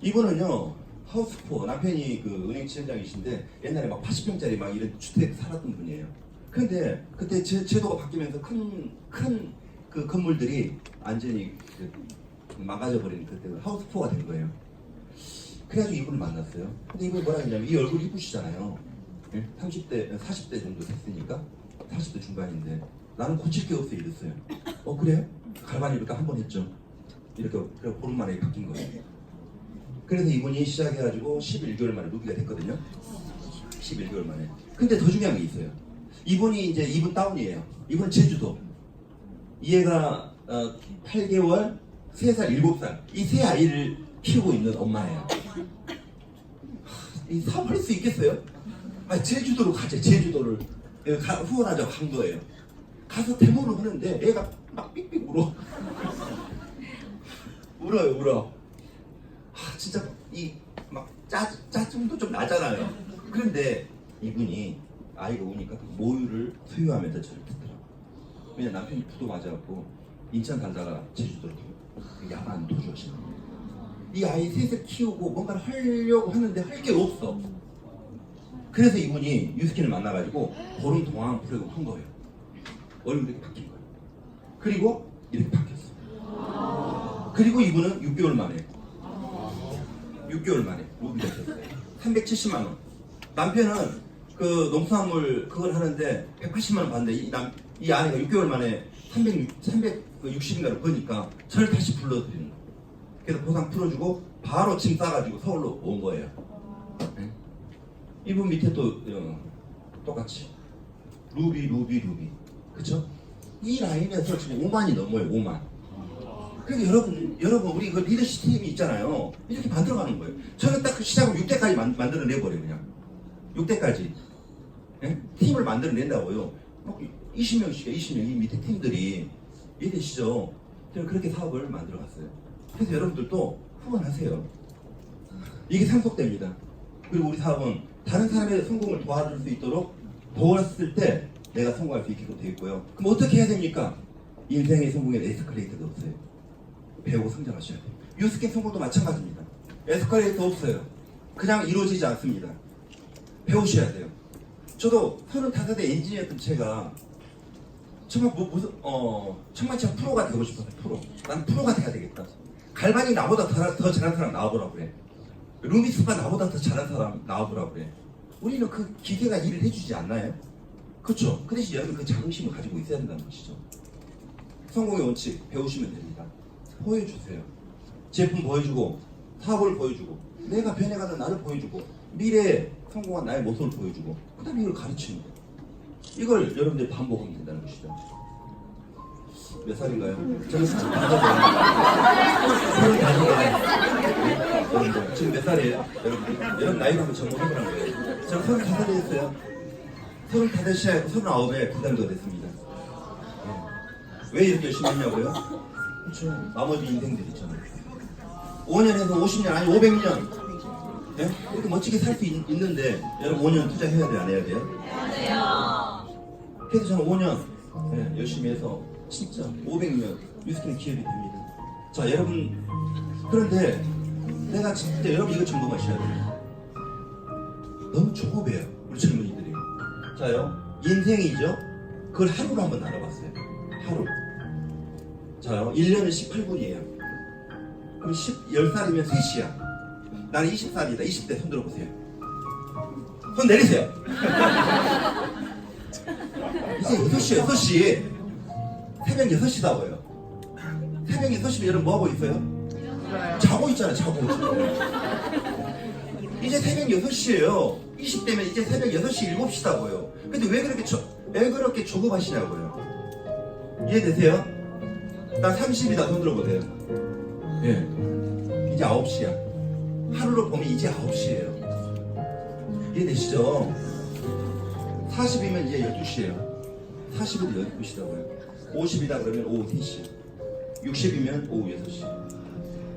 이분은요, 하우스푸어, 남편이 그 은행 지점장이신데 옛날에 막 80평짜리 막 이런 주택 살았던 분이에요. 근데 그때 제도가 바뀌면서 큰 그 건물들이 완전히 망가져버린 그때 하우스푸어가 된 거예요. 그래가지고 이분을 만났어요. 근데 이분이 뭐라 했냐면 이 얼굴이 이쁘시잖아요. 30대, 40대 정도 됐으니까 40대 중반인데 나는 고칠 게 없어 이랬어요. 그래요? 갈바니까 한 번 했죠. 이렇게 그래 보름 만에 바뀐 거예요. 그래서 이분이 시작해가지고 11개월 만에 루비가 됐거든요. 11개월 만에. 근데 더 중요한 게 있어요. 이분이 이제 이분 다운이에요. 이분 제주도. 얘가 8개월, 3살, 7살 이 세 아이를 키우고 있는 엄마예요. 이 사업할 수 있겠어요? 제주도로 가자. 제주도를 후원하자고 간 거예요. 가서 데모를 하는데 애가 막 삑삑 울어. 울어. 진짜 이 막 짜증도 좀 나잖아요. 그런데 이분이 아이가 우니까 그 모유를 소유하면서 저를 듣더라고요. 왜냐 남편이 부도 맞아갖고 인천 살다가 제주도로 야만 도주하시는 거예요. 이 아이 셋을 키우고 뭔가를 하려고 하는데 할 게 없어. 그래서 이분이 유스킨을 만나가지고 보름 동안 프로그램 한 거예요. 얼굴이 이렇게 바뀐 거예요. 그리고 이렇게 바뀌었어. 그리고 이분은 6개월 만에 로비가 됐어요. 370만 원. 남편은 그 농수산물 그걸 하는데 180만 원 받는데 이 아내가 6개월 만에 360인가를 버니까 저를 다시 불러드리는 거예요. 그래서 보상 풀어주고 바로 짐 싸가지고 서울로 온 거예요. 네? 이분 밑에 또 똑같이 루비 그쵸? 이 라인에서 지금 5만이 넘어요. 5만. 그러니까 여러분 우리 그 리더십 팀이 있잖아요. 이렇게 만들어가는 거예요. 저는 딱 그 시작을 6대까지 만들어내버려요. 그냥 6대까지 네? 팀을 만들어낸다고요. 20명씩 20명 이 밑에 팀들이 이해되시죠? 저는 그렇게 사업을 만들어갔어요. 그래서 여러분들도 후원하세요. 이게 상속됩니다. 그리고 우리 사업은 다른 사람의 성공을 도와줄 수 있도록 도왔을 때 내가 성공할 수 있게끔 되어 있고요. 그럼 어떻게 해야 됩니까? 인생의 성공에 에스컬레이터도 없어요. 배우고 성장하셔야 돼요. 유스킨 성공도 마찬가지입니다. 에스컬레이터 없어요. 그냥 이루어지지 않습니다. 배우셔야 돼요. 저도 35대 엔지니어였던 제가 정말 천만치 프로가 되고 싶어서 난 프로가 돼야 되겠다. 갈반이 나보다 더 잘하는 사람 나와보라고 그래. 루미스가 나보다 더 잘하는 사람 나와보라고 그래. 우리는 그 기계가 일을 해주지 않나요? 그렇죠? 그 대신 여러분 그 자긍심을 가지고 있어야 된다는 것이죠. 성공의 원칙 배우시면 됩니다. 보여주세요. 제품 보여주고 사업을 보여주고 내가 변해가는 나를 보여주고 미래에 성공한 나의 모습을 보여주고 그 다음에 이걸 가르치는 거예요. 이걸 여러분들이 반복하면 된다는 것이죠. 몇 살인가요? 저는 35살이에요. 여러분들 지금 몇 살이에요? 여러분 나이를 한번 점검해보라는 거예요. 저는 35살이 됐어요. 35에 39에 부담도 됐습니다. 왜 이렇게 열심히 했냐고요? 그렇죠. 나머지 인생들이 있잖아요. 5년에서 50년 아니 500년 네? 이렇게 멋지게 살 수 있는데 여러분 5년 투자해야 돼요? 안 해야 돼요? 해야 돼요. 그래서 저는 5년 네, 열심히 해서 진짜 500년 뉴스킨 기업이 됩니다. 자 여러분 그런데 내가 진짜 여러분 이거 점검하셔야 돼요. 너무 조급해요 우리 젊은이들이. 자요 인생이죠. 그걸 하루로 한번 나눠봤어요. 하루. 자요 1년은 18분이에요. 그럼 10살이면 3시야. 나는 20살이다. 20대 손 들어보세요. 손 내리세요. 이제 6시, 6시. 새벽 6시다고요. 새벽 6시면 여러분 뭐하고 있어요? 자고 있잖아요. 자고. 이제 새벽 6시예요. 20대면 이제 새벽 6시, 7시다고요. 근데 왜 그렇게 조급하시냐고요. 이해되세요? 나 30이다. 손 들어보세요. 예. 이제 9시야. 하루로 보면 이제 9시예요. 이해되시죠? 40이면 이제 12시예요. 40이도 12시라고요. 50이다 그러면 오후 3시. 60이면 오후 6시.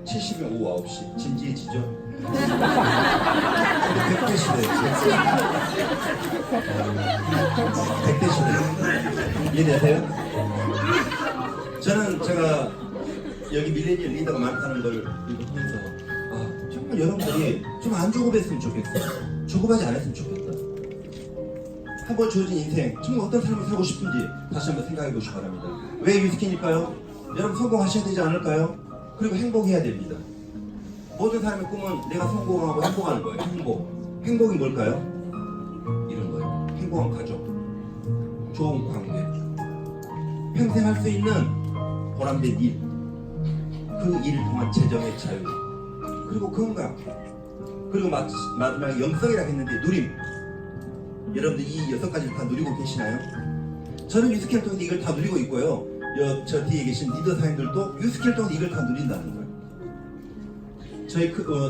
70이면 오후 9시. 진지해지죠? 100대 시대예요. 100대 시대예요. 이해되세요? 저는 제가 여기 밀레니얼 리더가 많다는 걸 보면서 정말 여러분들이 좀 안 조급했으면 좋겠어. 조급하지 않았으면 좋겠다. 한번 주어진 인생 정말 어떤 삶을 살고 싶은지 다시 한번 생각해 보시기 바랍니다. 왜 유스킨일까요? 여러분 성공하셔야 되지 않을까요? 그리고 행복해야 됩니다. 모든 사람의 꿈은 내가 성공하고 행복하는 거예요. 행복이 뭘까요? 이런 거예요. 행복한 가족, 좋은 관계, 평생 할 수 있는 보람된 일, 그 일을 통한 재정의 자유, 그리고 건강, 그리고 마지막에 영성이라고 했는데 누림. 여러분들 이 6가지를 다 누리고 계시나요? 저는 유스케를 통해서 이걸 다 누리고 있고요. 저 뒤에 계신 리더 사님들도 유스케를 통해서 이걸 다 누린다는 거예요.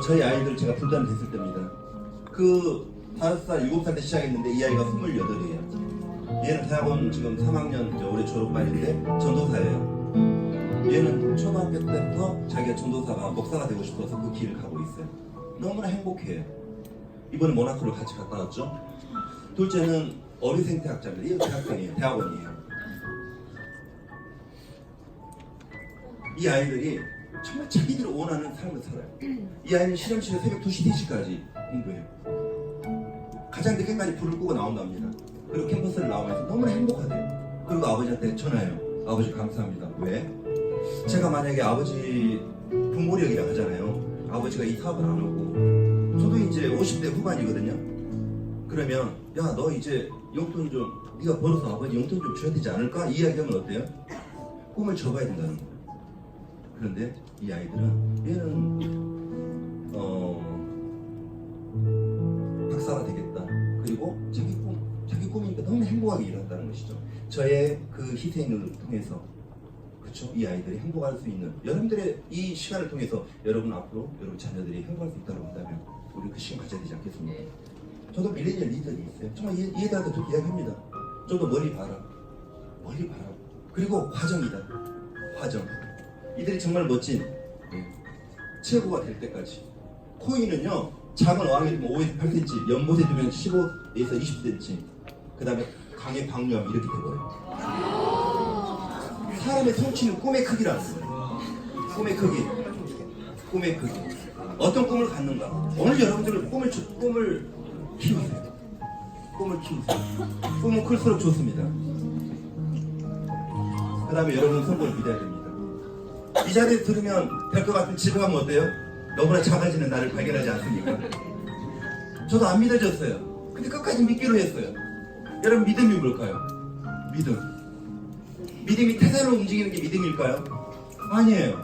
저희 아이들 제가 불단을 됐을 때입니다. 그 5살, 7살 때 시작했는데 이 아이가 28이에요. 얘는 대학원 지금 3학년 올해 졸업반인데 전도사예요. 얘는 초등학교 때부터 자기가 전도사가 목사가 되고 싶어서 그 길을 가고 있어요. 너무나 행복해요. 이번에 모나코를 같이 갔다 왔죠. 둘째는 어린생 대학자입니다. 얘는 대학생이에요. 대학원이에요. 이 아이들이 정말 자기들이 원하는 삶을 살아요. 이 아이는 실험실에 새벽 2시, 4시까지 공부해요. 가장 늦게까지 불을 끄고 나온답니다. 그리고 캠퍼스를 나오면서 너무나 행복하대요. 그리고 아버지한테 전화해요. 아버지 감사합니다. 왜? 제가 만약에 아버지 부모력이라고 하잖아요. 아버지가 이 사업을 안 하고 저도 이제 50대 후반이거든요. 그러면 야 너 이제 용돈 좀 네가 벌어서 아버지 용돈 좀 줘야 되지 않을까? 이 이야기하면 어때요? 꿈을 접어야 된다는 거예요. 그런데 이 아이들은 얘는 박사가 되겠다. 그리고 자기 꿈이니까 너무 행복하게 일한다는 것이죠. 저의 그 희생을 통해서 그렇죠? 이 아이들이 행복할 수 있는 여러분들의 이 시간을 통해서 여러분 앞으로 여러분 자녀들이 행복할 수 있다고 한다면 우리 그 시간 가져야 되지 않겠습니까? 저도 밀레니얼 리더들이 있어요. 정말 이해다가 또 이야기합니다. 좀 더 멀리 봐라. 그리고 화정이다. 화정. 이들이 정말 멋진 최고가 될 때까지. 코인은요 작은 어항에 두면 5에서 8cm, 연못에 두면 15에서 20cm. 그 다음에 강에 방류하면 이렇게 돼버려요. 사람의 성취는 꿈의 크기라는 거예요. 꿈의 크기. 어떤 꿈을 갖는가? 오늘 여러분들은 꿈을 키우세요. 꿈은 클수록 좋습니다. 그 다음에 여러분 성공을 기대해야 됩니다. 이 자리에 들으면 될 것 같은 집에 가면 어때요? 너무나 작아지는 나를 발견하지 않습니까? 저도 안 믿어졌어요. 근데 끝까지 믿기로 했어요. 여러분 믿음이 뭘까요? 믿음이 태산으로 움직이는 게 믿음일까요? 아니에요.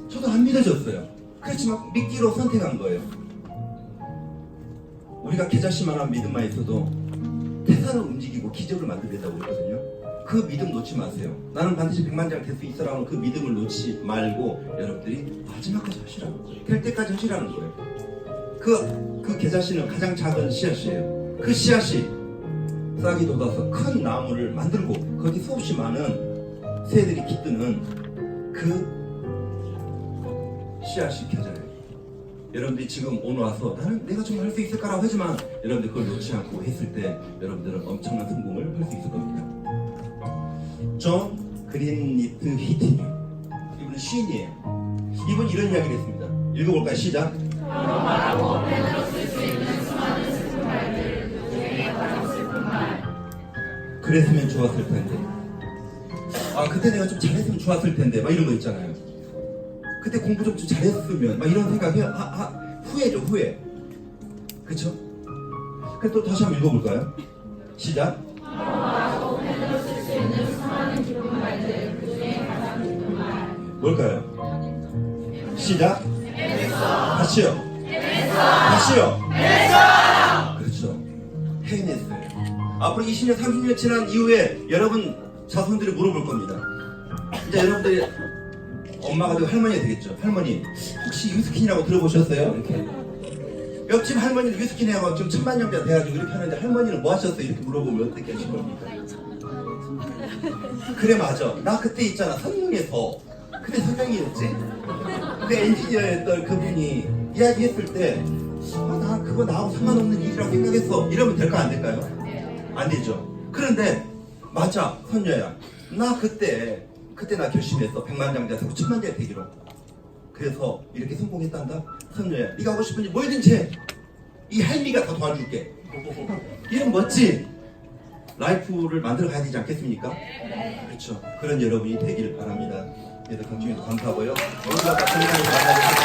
저도 안 믿어졌어요. 그렇지만 믿기로 선택한 거예요. 우리가 계자씨만한 믿음만 있어도 태산을 움직이고 기적을 만들겠다고 그랬거든요. 그 믿음 놓지 마세요. 나는 반드시 100만장 될 수 있어라는 그 믿음을 놓지 말고 여러분들이 마지막까지 하시라는 거예요. 될 때까지 하시라는 거예요. 그 계자씨는 가장 작은 씨앗이에요. 그 씨앗이 싹이 돋아서 큰 나무를 만들고 거기 수없이 많은 새들이 깃드는 그 씨앗이 계자예요. 여러분들이 지금 오늘 와서 나는 내가 정말 할 수 있을까라고 하지만 여러분들 그걸 놓지 않고 했을 때 여러분들은 엄청난 성공을 할 수 있을 겁니다. 존 그린리트 히트님, 이분은 시인이에요. 이분 이런 이야기를 했습니다. 읽어볼까요? 시작. 그랬으면 좋았을 텐데, 아 그때 내가 좀 잘했으면 좋았을 텐데, 막 이런 거 있잖아요. 그때 공부 좀 잘했으면, 막 이런 생각이 후회죠, 후회. 그쵸? 그래서 또 다시 한번 읽어볼까요? 시작. 뭘까요? 시작. 다시요. 다시요. 그렇죠. 해냈어요. 앞으로 20년, 30년 지난 이후에 여러분 자손들이 물어볼 겁니다. 이제 여러분들이 엄마가 되고 할머니가 되겠죠. 할머니, 혹시 유스킨이라고 들어보셨어요? 이렇게. 옆집 할머니는 유스킨이라고 좀 천만년자 돼가지고 이렇게 하는데 할머니는 뭐 하셨어요? 이렇게 물어보면 어떻게 하실 겁니까? 그래, 맞아. 나 그때 있잖아, 성령에서. 근데 성령이었지? 그 엔지니어였던 그분이 이야기했을 때, 나 그거 나하고 상관없는 일이라고 생각했어. 이러면 될까, 안 될까요? 안 되죠. 그런데, 맞아, 선녀야. 나 그때 나 결심했어. 100만장자 되고 1000만장자 되기로. 그래서 이렇게 성공했단다. 선녀야, 네가 하고 싶은 일 뭐든지 해. 이 할미가 다 도와줄게. 이런 멋진 라이프를 만들어 가야 되지 않겠습니까? 그렇죠. 그런 여러분이 되기를 바랍니다. 그래서 강주님도 감사하고요. 오늘 같은 시간에 만나주셔서